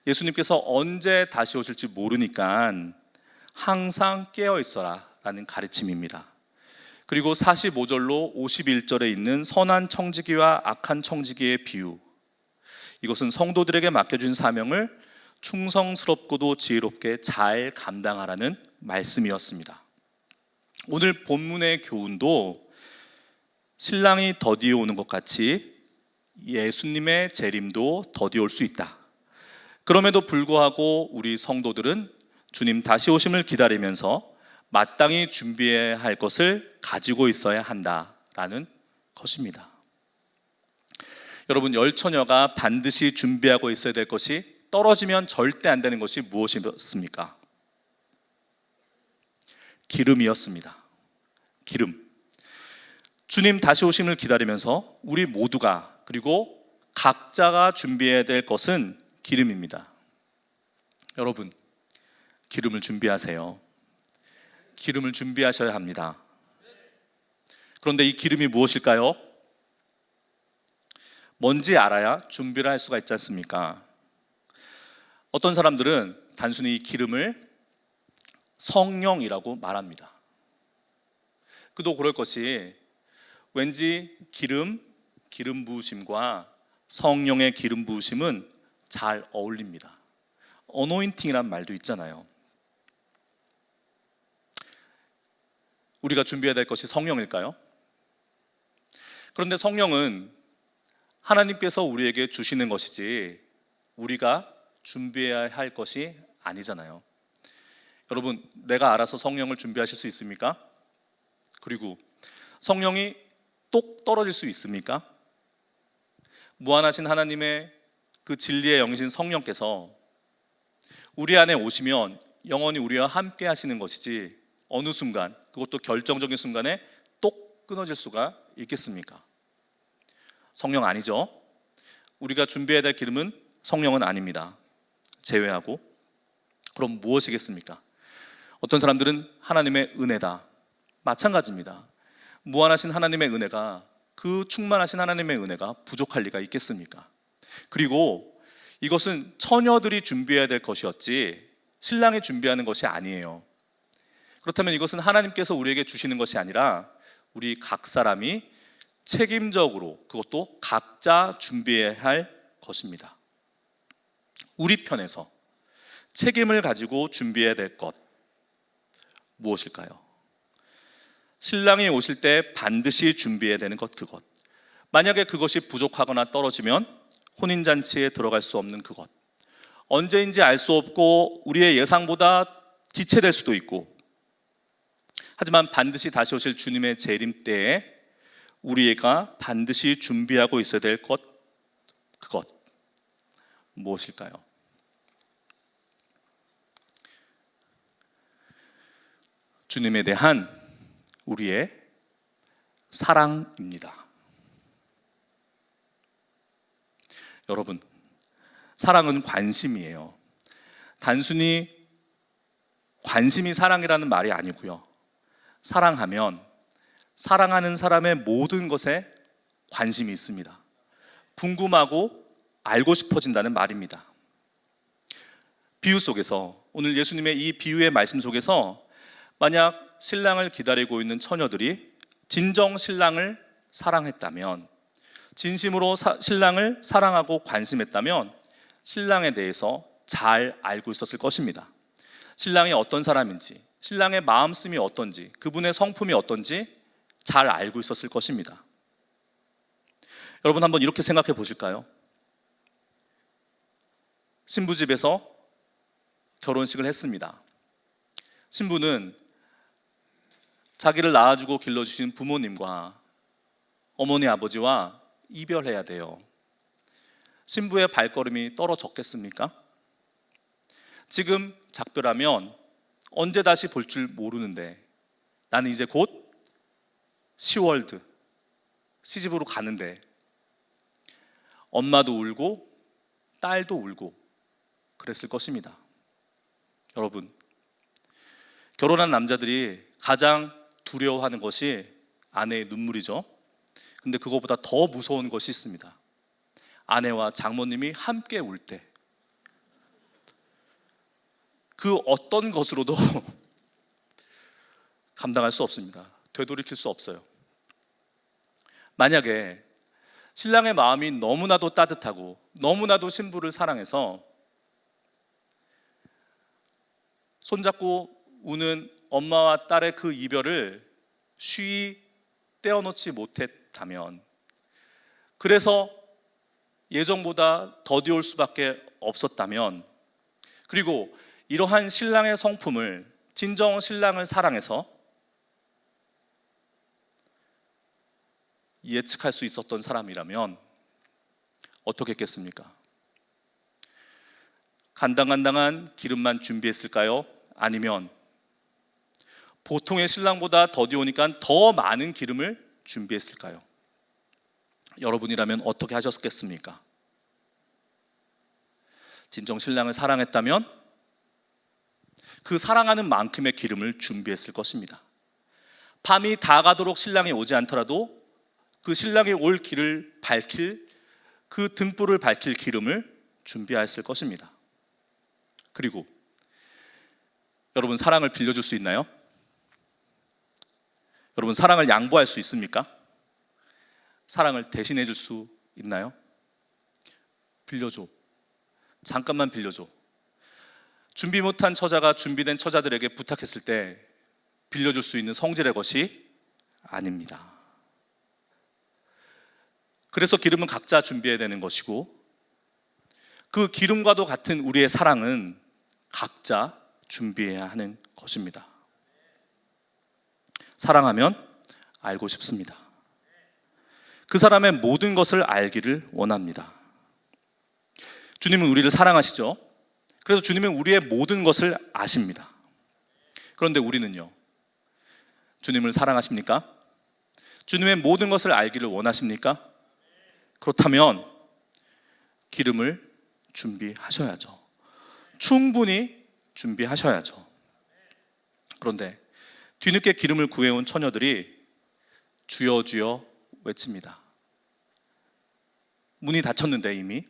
예수님께서 언제 다시 오실지 모르니까 항상 깨어 있어라 라는 가르침입니다. 그리고 45절로 51절에 있는 선한 청지기와 악한 청지기의 비유, 이것은 성도들에게 맡겨준 사명을 충성스럽고도 지혜롭게 잘 감당하라는 말씀이었습니다. 오늘 본문의 교훈도 신랑이 더디어 오는 것 같이 예수님의 재림도 더디어 올 수 있다. 그럼에도 불구하고 우리 성도들은 주님 다시 오심을 기다리면서 마땅히 준비해야 할 것을 가지고 있어야 한다라는 것입니다. 여러분, 열처녀가 반드시 준비하고 있어야 될 것이, 떨어지면 절대 안 되는 것이 무엇이었습니까? 기름이었습니다. 기름. 주님 다시 오심을 기다리면서 우리 모두가, 그리고 각자가 준비해야 될 것은 기름입니다. 여러분, 기름을 준비하세요. 기름을 준비하셔야 합니다. 그런데 이 기름이 무엇일까요? 뭔지 알아야 준비를 할 수가 있지 않습니까? 어떤 사람들은 단순히 이 기름을 성령이라고 말합니다. 그도 그럴 것이, 왠지 기름 부으심과 성령의 기름 부으심은 잘 어울립니다. 어노인팅이란 말도 있잖아요. 우리가 준비해야 될 것이 성령일까요? 그런데 성령은 하나님께서 우리에게 주시는 것이지 우리가 준비해야 할 것이 아니잖아요. 여러분, 내가 알아서 성령을 준비하실 수 있습니까? 그리고 성령이 똑 떨어질 수 있습니까? 무한하신 하나님의 그 진리의 영이신 성령께서 우리 안에 오시면 영원히 우리와 함께 하시는 것이지, 어느 순간, 그것도 결정적인 순간에 똑 끊어질 수가 있겠습니까? 성령 아니죠. 우리가 준비해야 될 기름은 성령은 아닙니다. 제외하고. 그럼 무엇이겠습니까? 어떤 사람들은 하나님의 은혜다. 마찬가지입니다. 무한하신 하나님의 은혜가, 그 충만하신 하나님의 은혜가 부족할 리가 있겠습니까? 그리고 이것은 처녀들이 준비해야 될 것이었지 신랑이 준비하는 것이 아니에요. 그렇다면 이것은 하나님께서 우리에게 주시는 것이 아니라 우리 각 사람이 책임적으로, 그것도 각자 준비해야 할 것입니다. 우리 편에서 책임을 가지고 준비해야 될 것, 무엇일까요? 신랑이 오실 때 반드시 준비해야 되는 것, 그것. 만약에 그것이 부족하거나 떨어지면 혼인잔치에 들어갈 수 없는 그것. 언제인지 알 수 없고 우리의 예상보다 지체될 수도 있고, 하지만 반드시 다시 오실 주님의 재림 때에 우리가 반드시 준비하고 있어야 될 것, 그것 무엇일까요? 주님에 대한 우리의 사랑입니다. 여러분, 사랑은 관심이에요. 단순히 관심이 사랑이라는 말이 아니고요. 사랑하면 사랑하는 사람의 모든 것에 관심이 있습니다. 궁금하고 알고 싶어진다는 말입니다. 비유 속에서, 오늘 예수님의 이 비유의 말씀 속에서 만약 신랑을 기다리고 있는 처녀들이 진정 신랑을 사랑했다면, 진심으로 신랑을 사랑하고 관심했다면 신랑에 대해서 잘 알고 있었을 것입니다. 신랑이 어떤 사람인지, 신랑의 마음씀이 어떤지, 그분의 성품이 어떤지 잘 알고 있었을 것입니다. 여러분, 한번 이렇게 생각해 보실까요? 신부집에서 결혼식을 했습니다. 신부는 자기를 낳아주고 길러주신 부모님과 어머니 아버지와 이별해야 돼요. 신부의 발걸음이 떨어졌겠습니까? 지금 작별하면 언제 다시 볼 줄 모르는데 나는 이제 곧 시월드 시집으로 가는데, 엄마도 울고 딸도 울고 그랬을 것입니다. 여러분, 결혼한 남자들이 가장 두려워하는 것이 아내의 눈물이죠. 근데 그거보다 더 무서운 것이 있습니다. 아내와 장모님이 함께 울 때, 그 어떤 것으로도 감당할 수 없습니다. 되돌이킬 수 없어요. 만약에 신랑의 마음이 너무나도 따뜻하고 너무나도 신부를 사랑해서 손잡고 우는 엄마와 딸의 그 이별을 쉬이 떼어놓지 못했다면, 그래서 예정보다 더디올 수밖에 없었다면, 그리고 이러한 신랑의 성품을, 진정 신랑을 사랑해서 예측할 수 있었던 사람이라면 어떻게 했겠습니까? 간당간당한 기름만 준비했을까요? 아니면 보통의 신랑보다 더디 오니까 더 많은 기름을 준비했을까요? 여러분이라면 어떻게 하셨겠습니까? 진정 신랑을 사랑했다면 그 사랑하는 만큼의 기름을 준비했을 것입니다. 밤이 다 가도록 신랑이 오지 않더라도 그 신랑이 올 길을 밝힐, 그 등불을 밝힐 기름을 준비하였을 것입니다. 그리고 여러분, 사랑을 빌려줄 수 있나요? 여러분, 사랑을 양보할 수 있습니까? 사랑을 대신해 줄 수 있나요? 빌려줘. 잠깐만 빌려줘. 준비 못한 처자가 준비된 처자들에게 부탁했을 때 빌려줄 수 있는 성질의 것이 아닙니다. 그래서 기름은 각자 준비해야 되는 것이고, 그 기름과도 같은 우리의 사랑은 각자 준비해야 하는 것입니다. 사랑하면 알고 싶습니다. 그 사람의 모든 것을 알기를 원합니다. 주님은 우리를 사랑하시죠. 그래서 주님은 우리의 모든 것을 아십니다. 그런데 우리는요, 주님을 사랑하십니까? 주님의 모든 것을 알기를 원하십니까? 그렇다면 기름을 준비하셔야죠. 충분히 준비하셔야죠. 그런데 뒤늦게 기름을 구해온 처녀들이 주여 주여 외칩니다. 문이 닫혔는데 이미.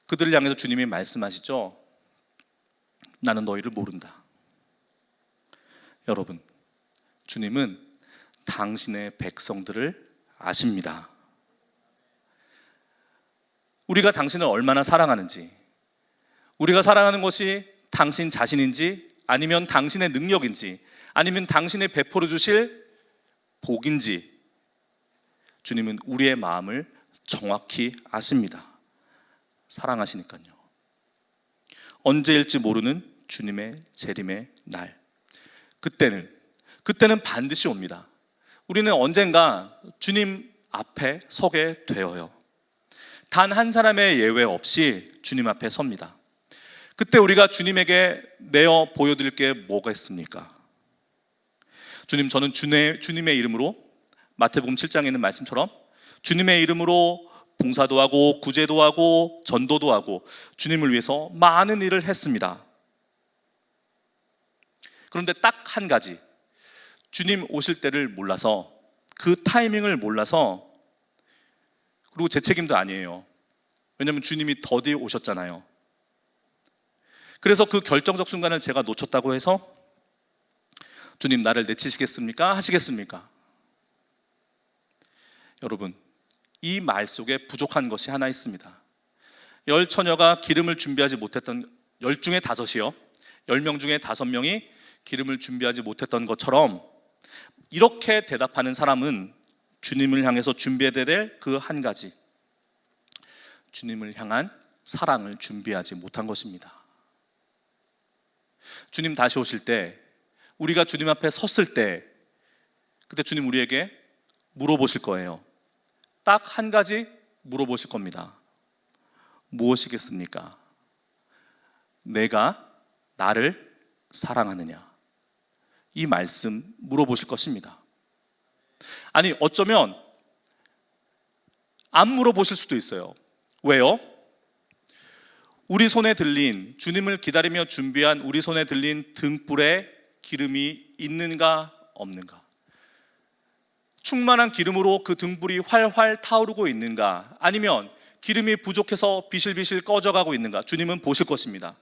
그들을 향해서 주님이 말씀하시죠. 나는 너희를 모른다. 여러분, 주님은 당신의 백성들을 아십니다. 우리가 당신을 얼마나 사랑하는지, 우리가 사랑하는 것이 당신 자신인지, 아니면 당신의 능력인지, 아니면 당신의 베풀어 주실 복인지, 주님은 우리의 마음을 정확히 아십니다. 사랑하시니까요. 언제일지 모르는 주님의 재림의 날, 그때는 반드시 옵니다. 우리는 언젠가 주님 앞에 서게 되어요. 단 한 사람의 예외 없이 주님 앞에 섭니다. 그때 우리가 주님에게 내어 보여드릴 게 뭐가 있습니까? 주님, 저는 주님의 이름으로, 마태복음 7장에 있는 말씀처럼 주님의 이름으로 봉사도 하고 구제도 하고 전도도 하고 주님을 위해서 많은 일을 했습니다. 그런데 딱 한 가지, 주님 오실 때를 몰라서, 그 타이밍을 몰라서 그리고 제 책임도 아니에요. 왜냐하면 주님이 더디 오셨잖아요. 그래서 그 결정적 순간을 제가 놓쳤다고 해서 주님 나를 내치시겠습니까? 하시겠습니까? 여러분, 이 말 속에 부족한 것이 하나 있습니다. 10처녀가 기름을 준비하지 못했던 10 중에 5이요 10명 중에 5명이 기름을 준비하지 못했던 것처럼 이렇게 대답하는 사람은 주님을 향해서 준비해야 될 그 한 가지, 주님을 향한 사랑을 준비하지 못한 것입니다. 주님 다시 오실 때, 우리가 주님 앞에 섰을 때, 그때 주님 우리에게 물어보실 거예요. 딱 한 가지 물어보실 겁니다. 무엇이겠습니까? 내가 나를 사랑하느냐? 이 말씀 물어보실 것입니다. 아니, 어쩌면 안 물어보실 수도 있어요. 왜요? 우리 손에 들린, 주님을 기다리며 준비한 우리 손에 들린 등불에 기름이 있는가 없는가? 충만한 기름으로 그 등불이 활활 타오르고 있는가? 아니면 기름이 부족해서 비실비실 꺼져가고 있는가? 주님은 보실 것입니다.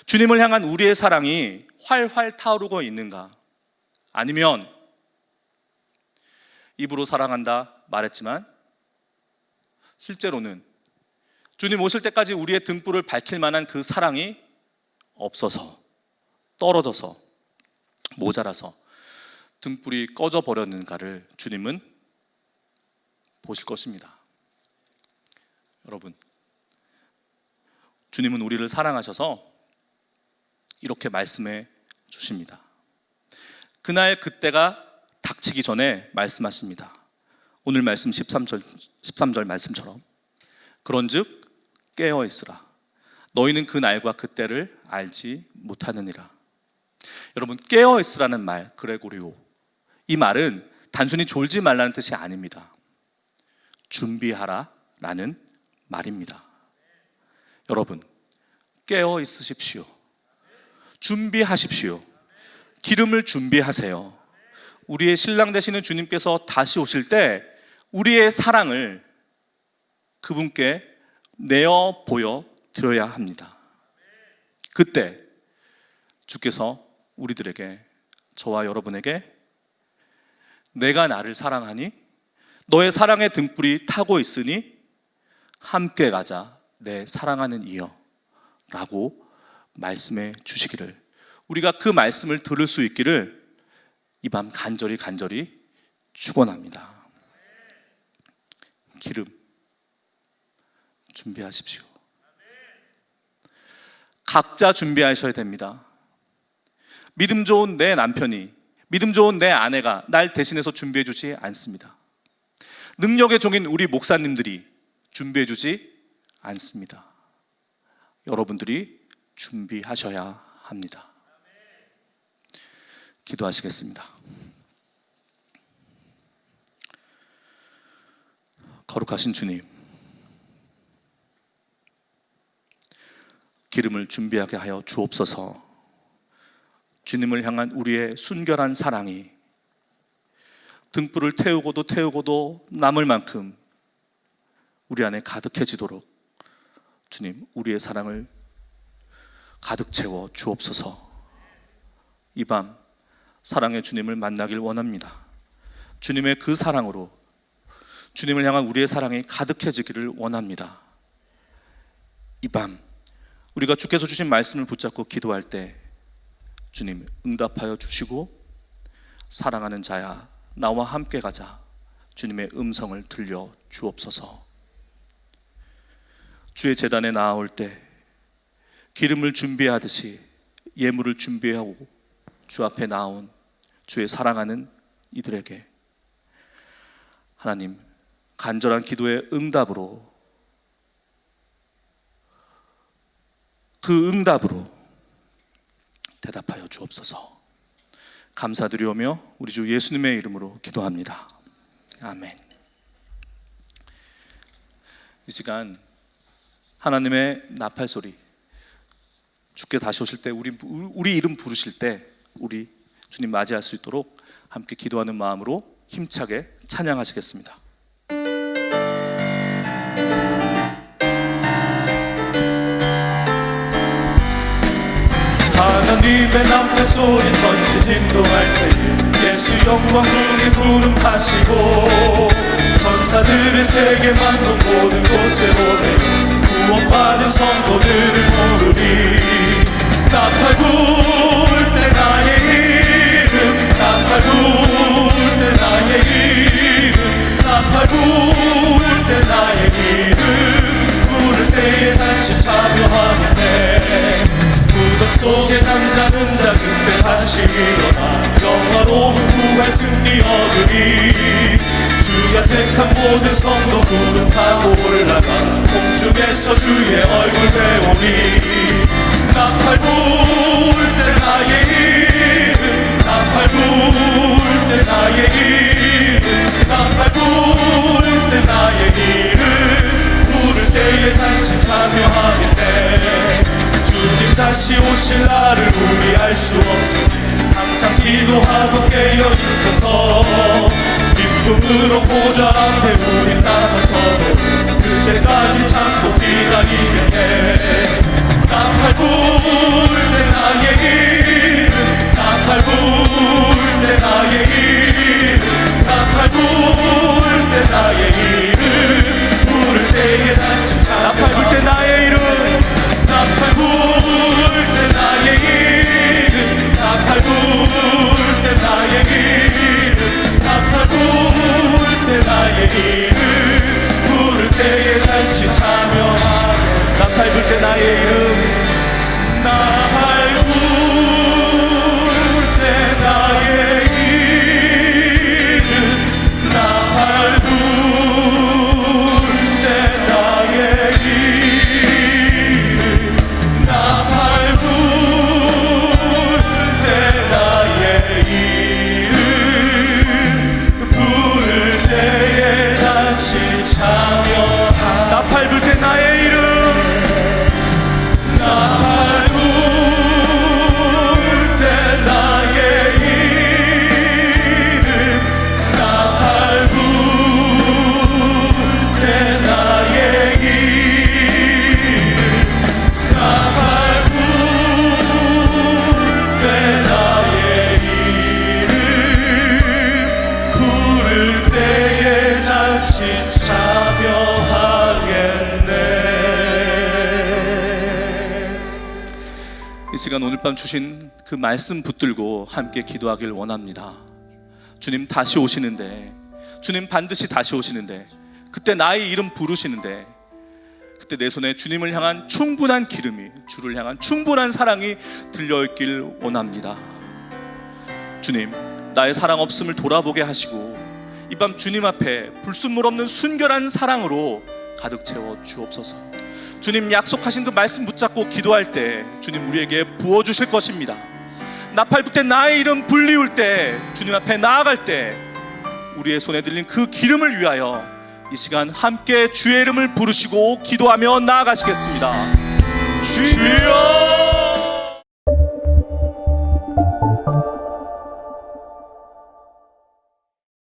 주님을 향한 우리의 사랑이 활활 타오르고 있는가? 아니면 입으로 사랑한다 말했지만 실제로는 주님 오실 때까지 우리의 등불을 밝힐 만한 그 사랑이 없어서, 떨어져서, 모자라서 등불이 꺼져 버렸는가를 주님은 보실 것입니다. 여러분, 주님은 우리를 사랑하셔서 이렇게 말씀해 주십니다. 그날 그때가 닥치기 전에 말씀하십니다. 오늘 말씀 13절 말씀처럼 그런즉 깨어 있으라. 너희는 그 날과 그때를 알지 못하느니라. 여러분, 깨어 있으라는 말, 그레고리오, 이 말은 단순히 졸지 말라는 뜻이 아닙니다. 준비하라라는 말입니다. 여러분, 깨어 있으십시오. 준비하십시오. 기름을 준비하세요. 우리의 신랑 되시는 주님께서 다시 오실 때 우리의 사랑을 그분께 내어 보여 드려야 합니다. 그때 주께서 우리들에게, 저와 여러분에게 내가 나를 사랑하니 너의 사랑의 등불이 타고 있으니 함께 가자 내 사랑하는 이여 라고 말씀해 주시기를, 우리가 그 말씀을 들을 수 있기를 이 밤 간절히 축원합니다. 기름 준비하십시오. 각자 준비하셔야 됩니다. 믿음 좋은 내 남편이, 믿음 좋은 내 아내가 날 대신해서 준비해 주지 않습니다. 능력의 종인 우리 목사님들이 준비해 주지 않습니다. 여러분들이 준비하셔야 합니다. 기도하시겠습니다. 거룩하신 주님, 기름을 준비하게 하여 주옵소서. 주님을 향한 우리의 순결한 사랑이 등불을 태우고도 남을 만큼 우리 안에 가득해지도록 주님, 우리의 사랑을 가득 채워 주옵소서. 이 밤 사랑의 주님을 만나길 원합니다. 주님의 그 사랑으로 주님을 향한 우리의 사랑이 가득해지기를 원합니다. 이 밤 우리가 주께서 주신 말씀을 붙잡고 기도할 때 주님 응답하여 주시고, 사랑하는 자야 나와 함께 가자 주님의 음성을 들려 주옵소서. 주의 제단에 나아올 때 기름을 준비하듯이 예물을 준비하고 주 앞에 나온 주의 사랑하는 이들에게 하나님 간절한 기도의 응답으로, 그 응답으로 대답하여 주옵소서. 감사드리오며 우리 주 예수님의 이름으로 기도합니다. 아멘. 이 시간 하나님의 나팔 소리, 주께 다시 오실 때 우리 이름 부르실 때 우리 주님 맞이할 수 있도록 함께 기도하는 마음으로 힘차게 찬양하시겠습니다. 주님의 나팔 소리 전지 진동할 때에 예수 영광 중에 구름 타시고 천사들을 세계 만국 모든 곳에 보내 구원받은 성도들을 부르리. 나팔 불 때 나의 이름 나팔 불 때 나의 이름 나팔 불 때 나의 이름 부를 때에 잔치 참여하겠네. 무덤 속에 잠자는 자 그때 다시 일어나 영화로운 부활 승리 얻으리. 주가 택한 모든 성도 구름 타고 올라가 공중에서 주의 얼굴 배우리. 나팔 불 때 나의 이름 나팔 불 때 나의 이름 나팔 불 때 나의 이름 부를 때에 잔치 참여하겠네. 주님 다시 오실 날을 우리 알 수 없으니 항상 기도하고 깨어 있어서 기쁨으로 보좌 앞에 우리 나가서도 그때까지 참고 기다리겠네. 나팔 불 때 나의 이름 나팔 불 때 나의 이름 나팔 불 때 나의 이름 부를 때에 잔치 참여. 나팔 불 때 나의 이름 나팔 불 때 나의 이름 나팔 불 때 나의 이름 나팔 불 때 나의 이름 부를 때에 잔치 참여하네. 나팔 불 때 나의 이름 나팔 불 때 나의 이름 나팔 불 때 나의 이름 나팔 불 때 나의 이름 부를 때에 잔치 참여하. 나팔 불 때 나의 이름 나팔 불 때 나의 이름 나팔 불 때 나의 이름 나팔 불 때 나의 이름 부를 때에 잔치 참여하겠네. 이 시간 오늘 밤 주신 그 말씀 붙들고 함께 기도하길 원합니다. 주님 다시 오시는데, 주님 반드시 다시 오시는데, 그때 나의 이름 부르시는데, 그때 내 손에 주님을 향한 충분한 기름이, 주를 향한 충분한 사랑이 들려있길 원합니다. 주님, 나의 사랑 없음을 돌아보게 하시고 이 밤 주님 앞에 불순물 없는 순결한 사랑으로 가득 채워 주옵소서. 주님 약속하신 그 말씀 붙잡고 기도할 때 주님 우리에게 부어주실 것입니다. 나팔 불 때 나의 이름 불리울 때, 주님 앞에 나아갈 때 우리의 손에 들린 그 기름을 위하여 이 시간 함께 주의 이름을 부르시고 기도하며 나아가시겠습니다. 주여